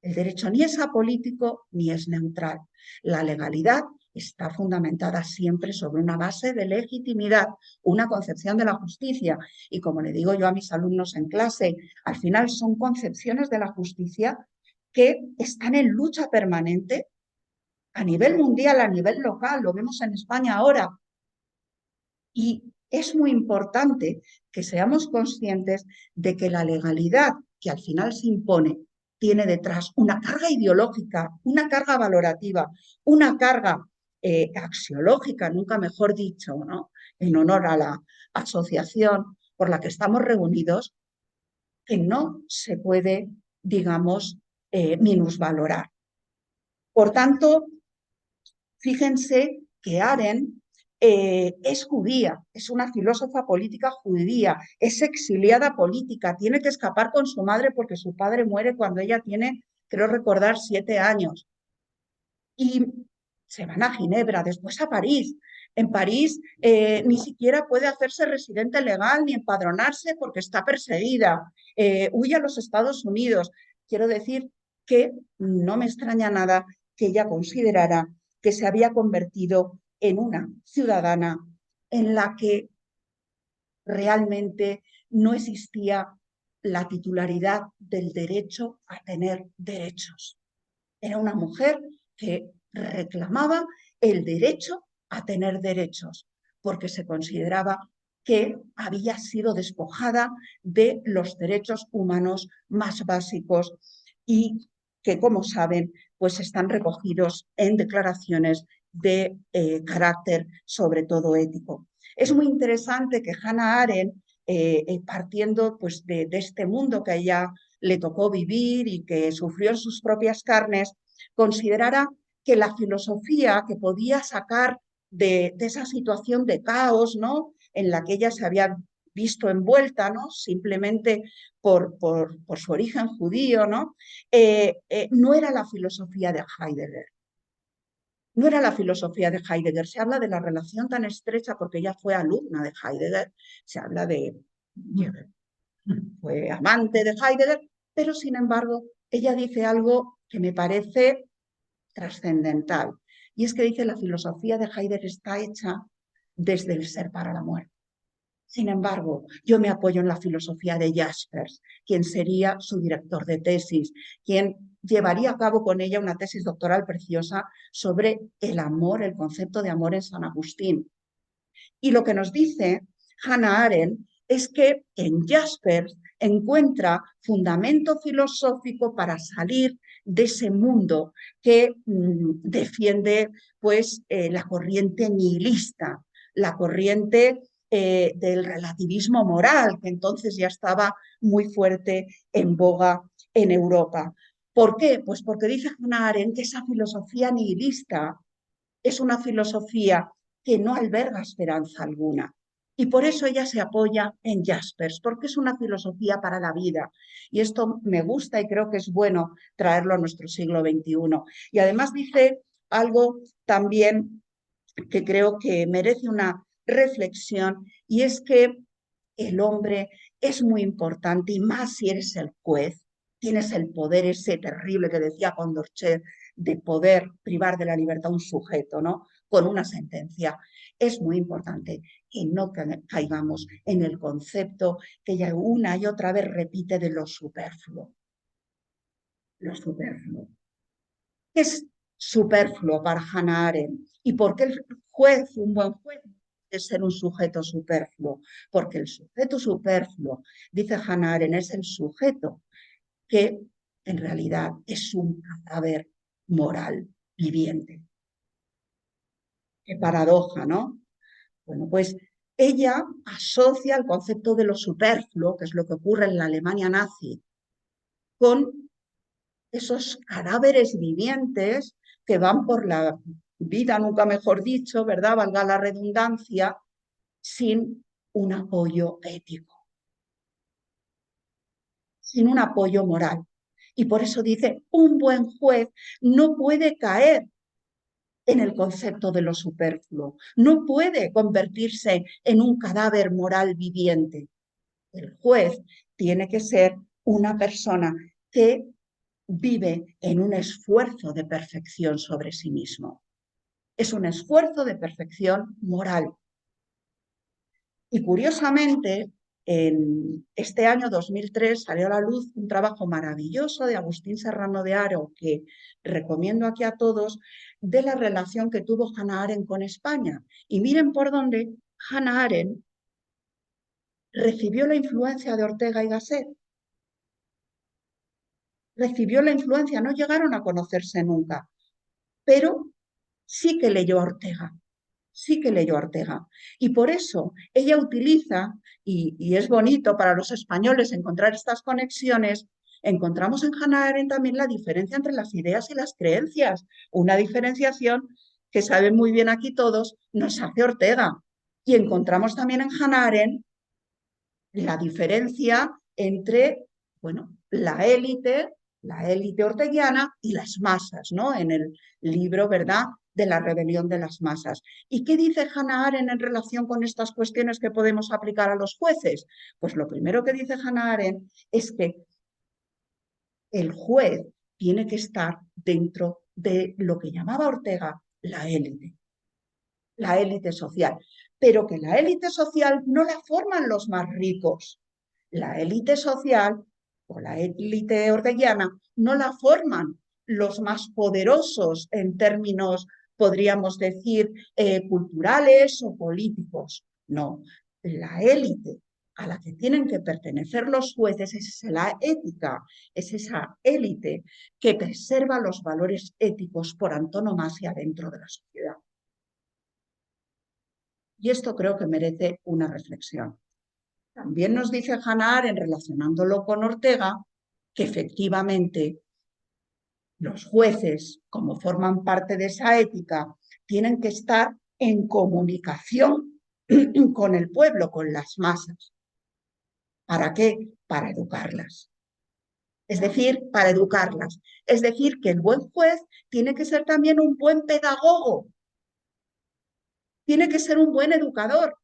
El derecho ni es apolítico ni es neutral. La legalidad está fundamentada siempre sobre una base de legitimidad, una concepción de la justicia. Y como le digo yo a mis alumnos en clase, al final son concepciones de la justicia que están en lucha permanente a nivel mundial, a nivel local, lo vemos en España ahora. Y es muy importante que seamos conscientes de que la legalidad que al final se impone tiene detrás una carga ideológica, una carga valorativa, una carga axiológica, nunca mejor dicho, ¿no? En honor a la asociación por la que estamos reunidos, que no se puede, digamos, minusvalorar. Por tanto, fíjense que Arendt es judía, es una filósofa política judía, es exiliada política, tiene que escapar con su madre porque su padre muere cuando ella tiene, creo recordar, 7 años. Y se van a Ginebra, después a París. En París ni siquiera puede hacerse residente legal ni empadronarse porque está perseguida. Huye a los Estados Unidos. Quiero decir que no me extraña nada que ella considerara que se había convertido en una ciudadana en la que realmente no existía la titularidad del derecho a tener derechos. Era una mujer que reclamaba el derecho a tener derechos, porque se consideraba que había sido despojada de los derechos humanos más básicos y que, como saben, pues están recogidos en declaraciones de carácter sobre todo ético. Es muy interesante que Hannah Arendt, partiendo pues, de este mundo que a ella le tocó vivir y que sufrió en sus propias carnes, considerara que la filosofía que podía sacar de esa situación de caos, ¿no?, en la que ella se había visto envuelta, ¿no?, simplemente por su origen judío, ¿no? No era la filosofía de Heidegger. No era la filosofía de Heidegger. Se habla de la relación tan estrecha porque ella fue alumna de Heidegger, se habla de... fue amante de Heidegger, pero sin embargo ella dice algo que me parece trascendental, y es que dice: la filosofía de Heidegger está hecha desde el ser para la muerte. Sin embargo, yo me apoyo en la filosofía de Jaspers, quien sería su director de tesis, quien llevaría a cabo con ella una tesis doctoral preciosa sobre el amor, el concepto de amor en San Agustín. Y lo que nos dice Hannah Arendt es que en Jaspers encuentra fundamento filosófico para salir de ese mundo que defiende pues, la corriente nihilista, la corriente del relativismo moral, que entonces ya estaba muy fuerte en boga en Europa. ¿Por qué? Pues porque dice Hannah Arendt que esa filosofía nihilista es una filosofía que no alberga esperanza alguna. Y por eso ella se apoya en Jaspers, porque es una filosofía para la vida. Y esto me gusta y creo que es bueno traerlo a nuestro siglo XXI. Y además dice algo también que creo que merece una reflexión, y es que el hombre es muy importante, y más si eres el juez, tienes el poder ese terrible que decía Condorcet, de poder privar de la libertad a un sujeto, ¿no?, con una sentencia. Es muy importante que no caigamos en el concepto que ella una y otra vez repite de lo superfluo. Lo superfluo. ¿Qué es superfluo para Hannah Arendt? ¿Y por qué el juez, un buen juez, es ser un sujeto superfluo? Porque el sujeto superfluo, dice Hannah Arendt, es el sujeto que en realidad es un cadáver moral viviente. Qué paradoja, ¿no? Bueno, pues ella asocia el concepto de lo superfluo, que es lo que ocurre en la Alemania nazi, con esos cadáveres vivientes que van por la vida, nunca mejor dicho, ¿verdad?, valga la redundancia, sin un apoyo ético, sin un apoyo moral. Y por eso dice: un buen juez no puede caer en el concepto de lo superfluo, no puede convertirse en un cadáver moral viviente. El juez tiene que ser una persona que vive en un esfuerzo de perfección sobre sí mismo. Es un esfuerzo de perfección moral. Y curiosamente, en este año 2003 salió a la luz un trabajo maravilloso de Agustín Serrano de Haro, que recomiendo aquí a todos, de la relación que tuvo Hannah Arendt con España. Y miren por dónde Hannah Arendt recibió la influencia de Ortega y Gasset. Recibió la influencia, no llegaron a conocerse nunca, pero sí que leyó a Ortega. Sí que leyó a Ortega. Y por eso ella utiliza, y es bonito para los españoles encontrar estas conexiones, encontramos en Hannah Arendt también la diferencia entre las ideas y las creencias, una diferenciación que saben muy bien aquí todos, nos hace Ortega. Y encontramos también en Hannah Arendt la diferencia entre, bueno, la élite orteguiana y las masas, ¿no?, en el libro, ¿verdad?, de la rebelión de las masas. ¿Y qué dice Hannah Arendt en relación con estas cuestiones que podemos aplicar a los jueces? Pues lo primero que dice Hannah Arendt es que el juez tiene que estar dentro de lo que llamaba Ortega la élite social, pero que la élite social no la forman los más ricos. La élite social o la élite orteguiana no la forman los más poderosos en términos, podríamos decir, culturales o políticos. No, la élite a la que tienen que pertenecer los jueces es la ética, es esa élite que preserva los valores éticos por antonomasia dentro de la sociedad. Y esto creo que merece una reflexión. También nos dice Hannah Arendt, relacionándolo con Ortega, que efectivamente los jueces, como forman parte de esa ética, tienen que estar en comunicación con el pueblo, con las masas. ¿Para qué? Para educarlas. Es decir, para educarlas. Es decir, que el buen juez tiene que ser también un buen pedagogo. Tiene que ser un buen educador.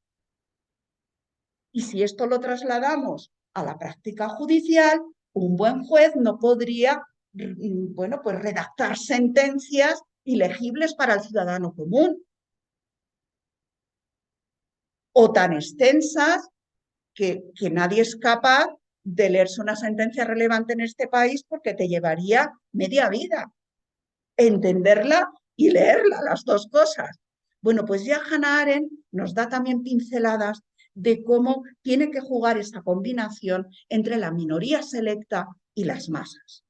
Y si esto lo trasladamos a la práctica judicial, un buen juez no podría, bueno, pues redactar sentencias ilegibles para el ciudadano común o tan extensas que nadie es capaz de leerse una sentencia relevante en este país porque te llevaría media vida entenderla y leerla, las dos cosas. Bueno, pues ya Hannah Arendt nos da también pinceladas de cómo tiene que jugar esa combinación entre la minoría selecta y las masas.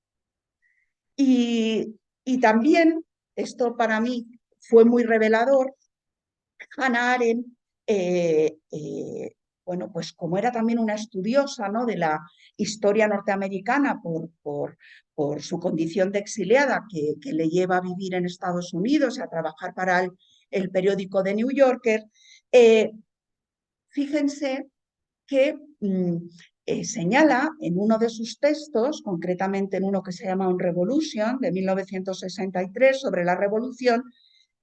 Y también, esto para mí fue muy revelador, Hannah Arendt, bueno, pues como era también una estudiosa, ¿no?, de la historia norteamericana por su condición de exiliada que le lleva a vivir en Estados Unidos y a trabajar para el periódico The New Yorker, fíjense que señala en uno de sus textos, concretamente en uno que se llama On Revolution, de 1963, sobre la revolución,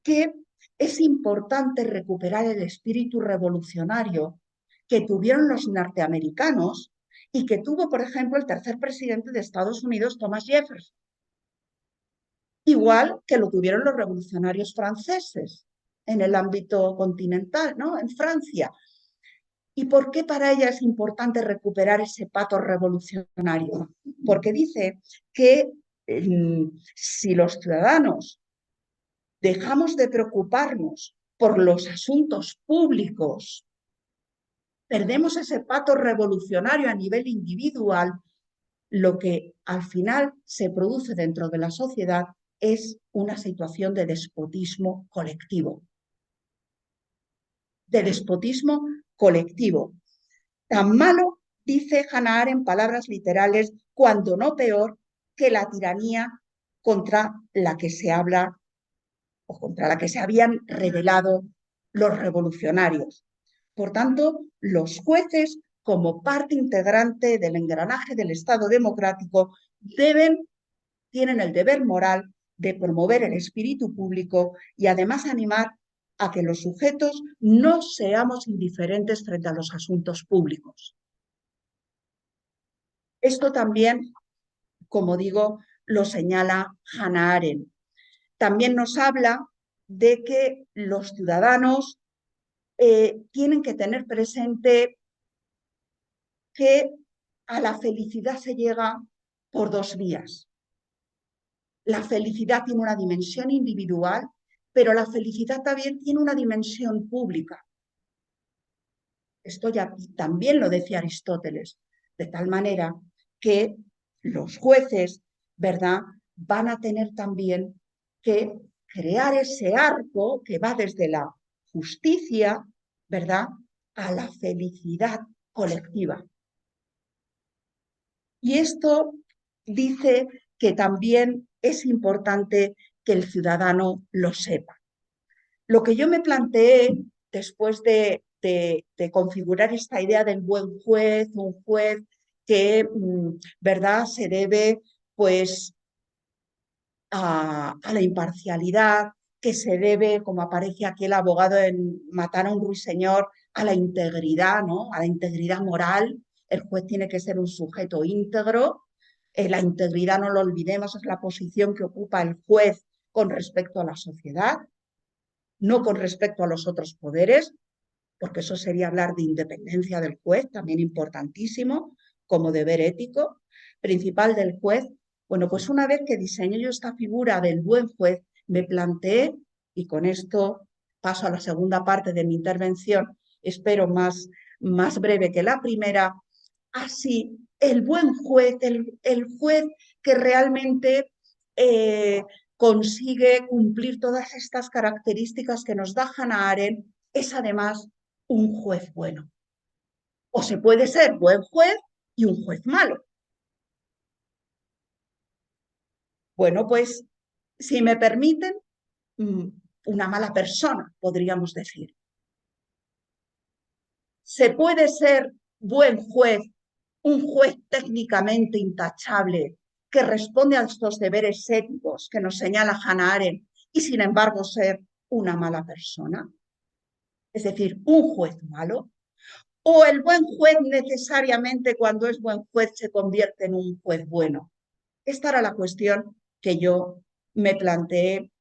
que es importante recuperar el espíritu revolucionario que tuvieron los norteamericanos y que tuvo, por ejemplo, el tercer presidente de Estados Unidos, Thomas Jefferson. Igual que lo tuvieron los revolucionarios franceses en el ámbito continental, ¿no?, en Francia. ¿Y por qué para ella es importante recuperar ese pato revolucionario? Porque dice que si los ciudadanos dejamos de preocuparnos por los asuntos públicos, perdemos ese pato revolucionario a nivel individual, lo que al final se produce dentro de la sociedad es una situación de despotismo colectivo. De despotismo colectivo. Tan malo, dice Hannah Arendt en palabras literales, cuando no peor, que la tiranía contra la que se habla o contra la que se habían rebelado los revolucionarios. Por tanto, los jueces, como parte integrante del engranaje del Estado democrático, tienen el deber moral de promover el espíritu público y además animar a que los sujetos no seamos indiferentes frente a los asuntos públicos. Esto también, como digo, lo señala Hannah Arendt. También nos habla de que los ciudadanos tienen que tener presente que a la felicidad se llega por dos vías. La felicidad tiene una dimensión individual, pero la felicidad también tiene una dimensión pública. Esto ya también lo decía Aristóteles, de tal manera que los jueces, ¿verdad?, van a tener también que crear ese arco que va desde la justicia, ¿verdad?, a la felicidad colectiva. Y esto dice que también es importante que el ciudadano lo sepa. Lo que yo me planteé después de configurar esta idea del buen juez, un juez que, ¿verdad?, se debe pues a la imparcialidad, que se debe, como aparece aquí el abogado en Matar a un ruiseñor, a la integridad, ¿no?, a la integridad moral. El juez tiene que ser un sujeto íntegro. La integridad, no lo olvidemos, es la posición que ocupa el juez con respecto a la sociedad, no con respecto a los otros poderes, porque eso sería hablar de independencia del juez, también importantísimo, como deber ético principal del juez. Bueno, pues una vez que diseñé yo esta figura del buen juez, me planteé, y con esto paso a la segunda parte de mi intervención, espero más breve que la primera, así el buen juez, el juez que realmente consigue cumplir todas estas características que nos da Hannah Arendt, es además un juez bueno. O se puede ser buen juez y un juez malo. Bueno, pues, si me permiten, una mala persona, podríamos decir. ¿Se puede ser buen juez, un juez técnicamente intachable, que responde a estos deberes éticos que nos señala Hannah Arendt y sin embargo ser una mala persona? Es decir, un juez malo. ¿O el buen juez necesariamente cuando es buen juez se convierte en un juez bueno? Esta era la cuestión que yo me planteé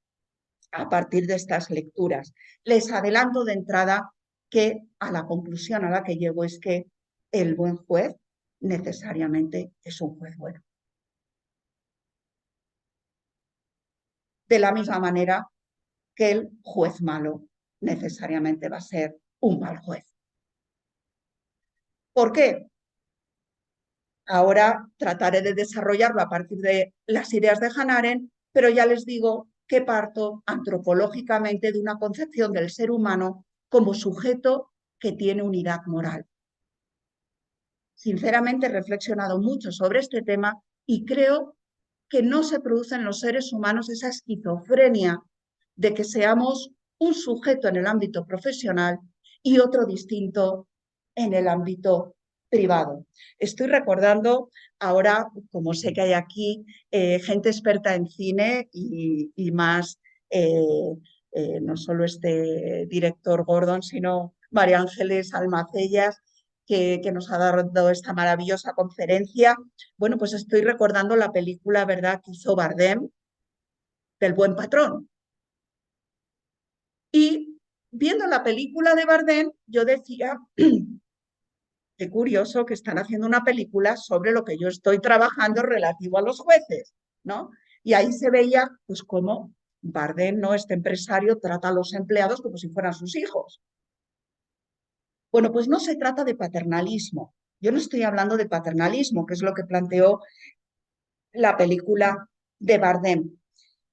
a partir de estas lecturas. Les adelanto de entrada que a la conclusión a la que llego es que el buen juez necesariamente es un juez bueno. De la misma manera que el juez malo necesariamente va a ser un mal juez. ¿Por qué? Ahora trataré de desarrollarlo a partir de las ideas de Hannah Arendt, pero ya les digo que parto antropológicamente de una concepción del ser humano como sujeto que tiene unidad moral. Sinceramente he reflexionado mucho sobre este tema y creo que no se produce en los seres humanos esa esquizofrenia de que seamos un sujeto en el ámbito profesional y otro distinto en el ámbito privado. Estoy recordando ahora, como sé que hay aquí gente experta en cine y más, no solo este director Gordon, sino María Ángeles Almacellas, que nos ha dado esta maravillosa conferencia. Bueno, pues estoy recordando la película, ¿verdad?, que hizo Bardem, del Buen Patrón. Y viendo la película de Bardem, yo decía, qué curioso que están haciendo una película sobre lo que yo estoy trabajando relativo a los jueces, ¿no? Y ahí se veía, pues, cómo Bardem, ¿no?, este empresario, trata a los empleados como si fueran sus hijos. Bueno, pues no se trata de paternalismo. Yo no estoy hablando de paternalismo, que es lo que planteó la película de Bardem,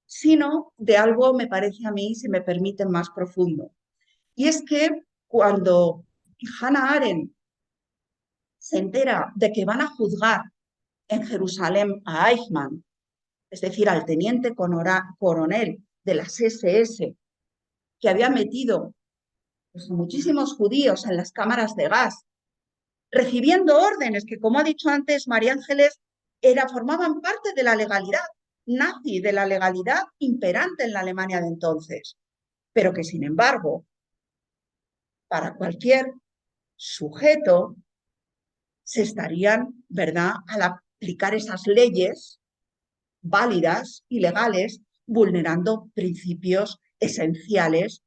sino de algo, me parece a mí, si me permiten, más profundo. Y es que cuando Hannah Arendt se entera de que van a juzgar en Jerusalén a Eichmann, es decir, al teniente coronel de las SS, que había metido pues, muchísimos judíos en las cámaras de gas, recibiendo órdenes que, como ha dicho antes María Ángeles, formaban parte de la legalidad nazi, de la legalidad imperante en la Alemania de entonces, pero que, sin embargo, para cualquier sujeto se estarían, ¿verdad?, al aplicar esas leyes válidas y legales, vulnerando principios esenciales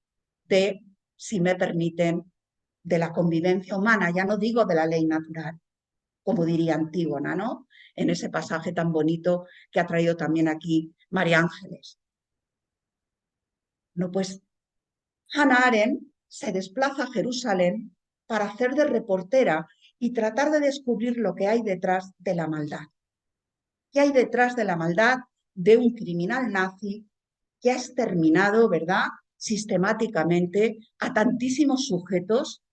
de, si me permiten, de la convivencia humana, ya no digo de la ley natural, como diría Antígona, ¿no?, en ese pasaje tan bonito que ha traído también aquí María Ángeles. No, pues Hannah Arendt se desplaza a Jerusalén para hacer de reportera y tratar de descubrir lo que hay detrás de la maldad. ¿Qué hay detrás de la maldad de un criminal nazi que ha exterminado, ¿verdad?, sistemáticamente a tantísimos sujetos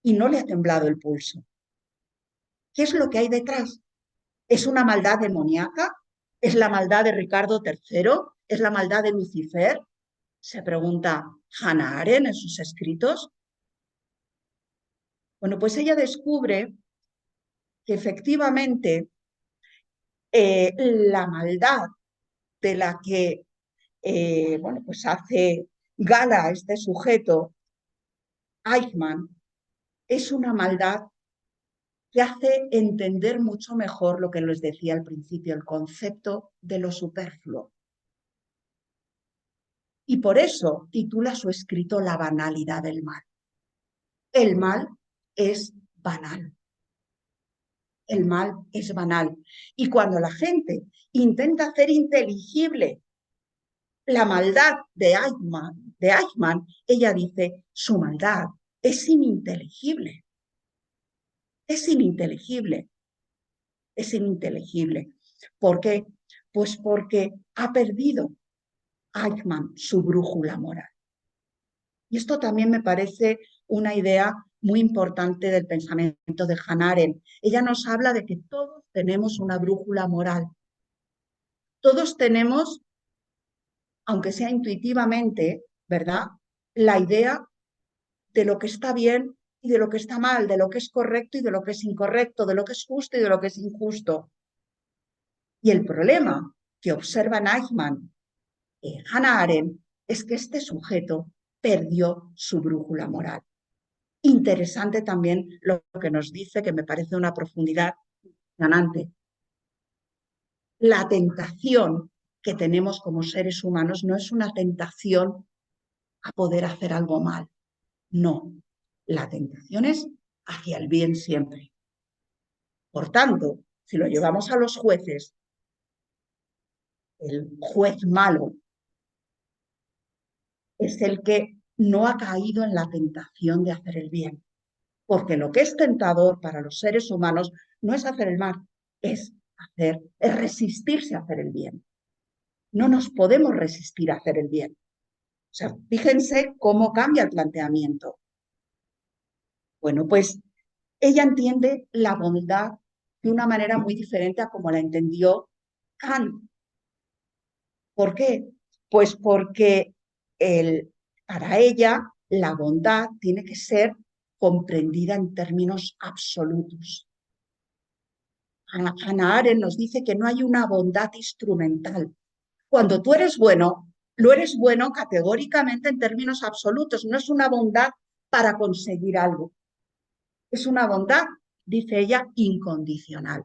y no le ha temblado el pulso? ¿Qué es lo que hay detrás? ¿Es una maldad demoníaca? ¿Es la maldad de Ricardo III? ¿Es la maldad de Lucifer? Se pregunta Hannah Arendt en sus escritos. Bueno, pues ella descubre que efectivamente la maldad de la que bueno, pues hace gala este sujeto, Eichmann, es una maldad que hace entender mucho mejor lo que les decía al principio, el concepto de lo superfluo. Y por eso titula su escrito La banalidad del mal. El mal es banal. El mal es banal. Y cuando la gente intenta hacer inteligible la maldad de Eichmann, ella dice, su maldad es ininteligible. Es ininteligible. Es ininteligible. ¿Por qué? Pues porque ha perdido Eichmann su brújula moral. Y esto también me parece una idea muy importante del pensamiento de Hannah Arendt. Ella nos habla de que todos tenemos una brújula moral. Todos tenemos, aunque sea intuitivamente, ¿verdad? La idea de lo que está bien y de lo que está mal, de lo que es correcto y de lo que es incorrecto, de lo que es justo y de lo que es injusto. Y el problema que observan Eichmann y Hannah Arendt es que este sujeto perdió su brújula moral. Interesante también lo que nos dice, que me parece una profundidad impresionante. La tentación que tenemos como seres humanos no es una tentación a poder hacer algo mal. No, la tentación es hacia el bien siempre. Por tanto, si lo llevamos a los jueces, el juez malo es el que no ha caído en la tentación de hacer el bien. Porque lo que es tentador para los seres humanos no es hacer el mal, es resistirse a hacer el bien. No nos podemos resistir a hacer el bien. O sea, fíjense cómo cambia el planteamiento. Bueno, pues ella entiende la bondad de una manera muy diferente a como la entendió Kant. ¿Por qué? Pues porque para ella la bondad tiene que ser comprendida en términos absolutos. Hannah Arendt nos dice que no hay una bondad instrumental. Cuando tú eres bueno, lo eres bueno categóricamente en términos absolutos. No es una bondad para conseguir algo. Es una bondad, dice ella, incondicional.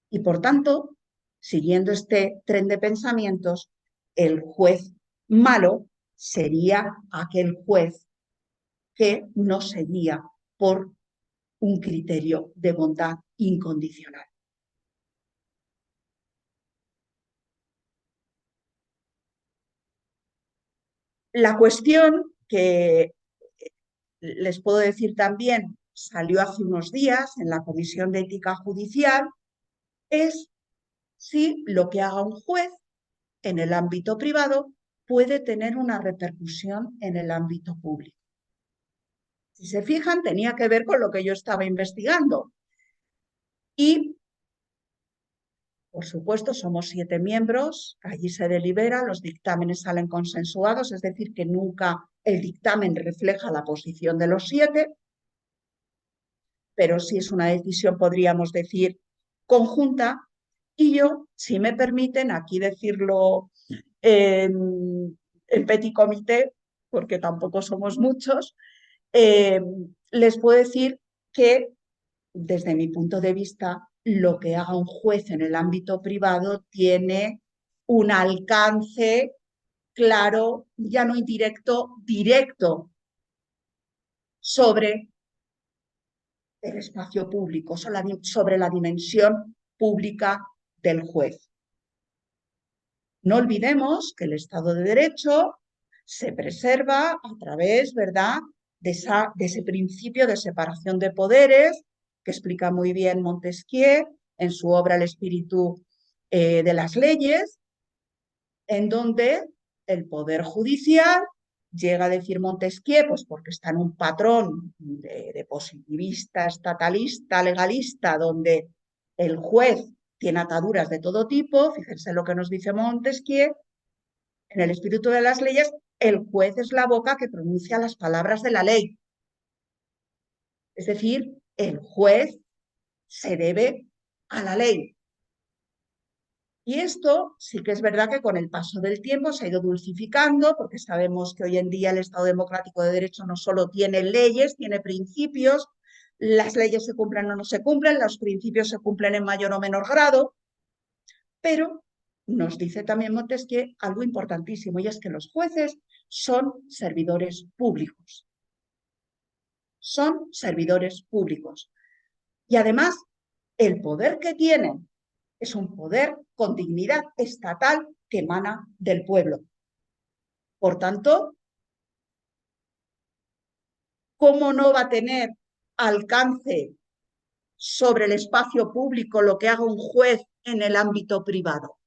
Y por tanto, siguiendo este tren de pensamientos, el juez malo sería aquel juez que no seguía por un criterio de bondad incondicional. La cuestión que les puedo decir también, salió hace unos días en la Comisión de Ética Judicial, es si lo que haga un juez en el ámbito privado puede tener una repercusión en el ámbito público. Si se fijan, tenía que ver con lo que yo estaba investigando. Y, por supuesto, somos 7 miembros, allí se delibera, los dictámenes salen consensuados, es decir, que nunca el dictamen refleja la posición de los 7, pero sí es una decisión, podríamos decir, conjunta. Y yo, si me permiten aquí decirlo en petit comité, porque tampoco somos muchos, les puedo decir que, desde mi punto de vista, lo que haga un juez en el ámbito privado tiene un alcance claro, ya no indirecto, directo, sobre el espacio público, sobre la dimensión pública del juez. No olvidemos que el Estado de Derecho se preserva a través, ¿verdad?, de ese principio de separación de poderes que explica muy bien Montesquieu en su obra El espíritu de las leyes, en donde el poder judicial, llega a decir Montesquieu, pues porque está en un patrón de positivista, estatalista, legalista, donde el juez tiene ataduras de todo tipo. Fíjense lo que nos dice Montesquieu, en el espíritu de las leyes, el juez es la boca que pronuncia las palabras de la ley. Es decir, el juez se debe a la ley. Y esto sí que es verdad que con el paso del tiempo se ha ido dulcificando, porque sabemos que hoy en día el Estado democrático de derecho no solo tiene leyes, tiene principios. Las leyes se cumplen o no se cumplen, los principios se cumplen en mayor o menor grado, pero nos dice también Montesquieu algo importantísimo, y es que los jueces son servidores públicos. Son servidores públicos. Y además, el poder que tienen es un poder con dignidad estatal que emana del pueblo. Por tanto, ¿cómo no va a tener alcance sobre el espacio público lo que haga un juez en el ámbito privado?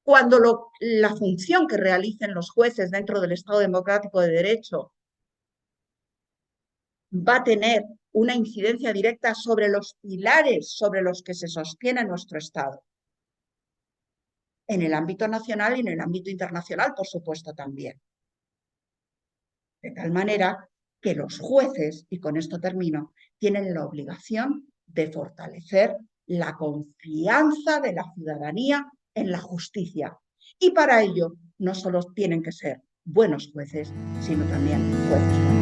Cuando la función que realicen los jueces dentro del Estado democrático de derecho va a tener una incidencia directa sobre los pilares sobre los que se sostiene nuestro Estado. en el ámbito nacional y en el ámbito internacional, por supuesto, también. De tal manera que los jueces, y con esto termino, tienen la obligación de fortalecer la confianza de la ciudadanía en la justicia. Y para ello no solo tienen que ser buenos jueces, sino también jueces buenos.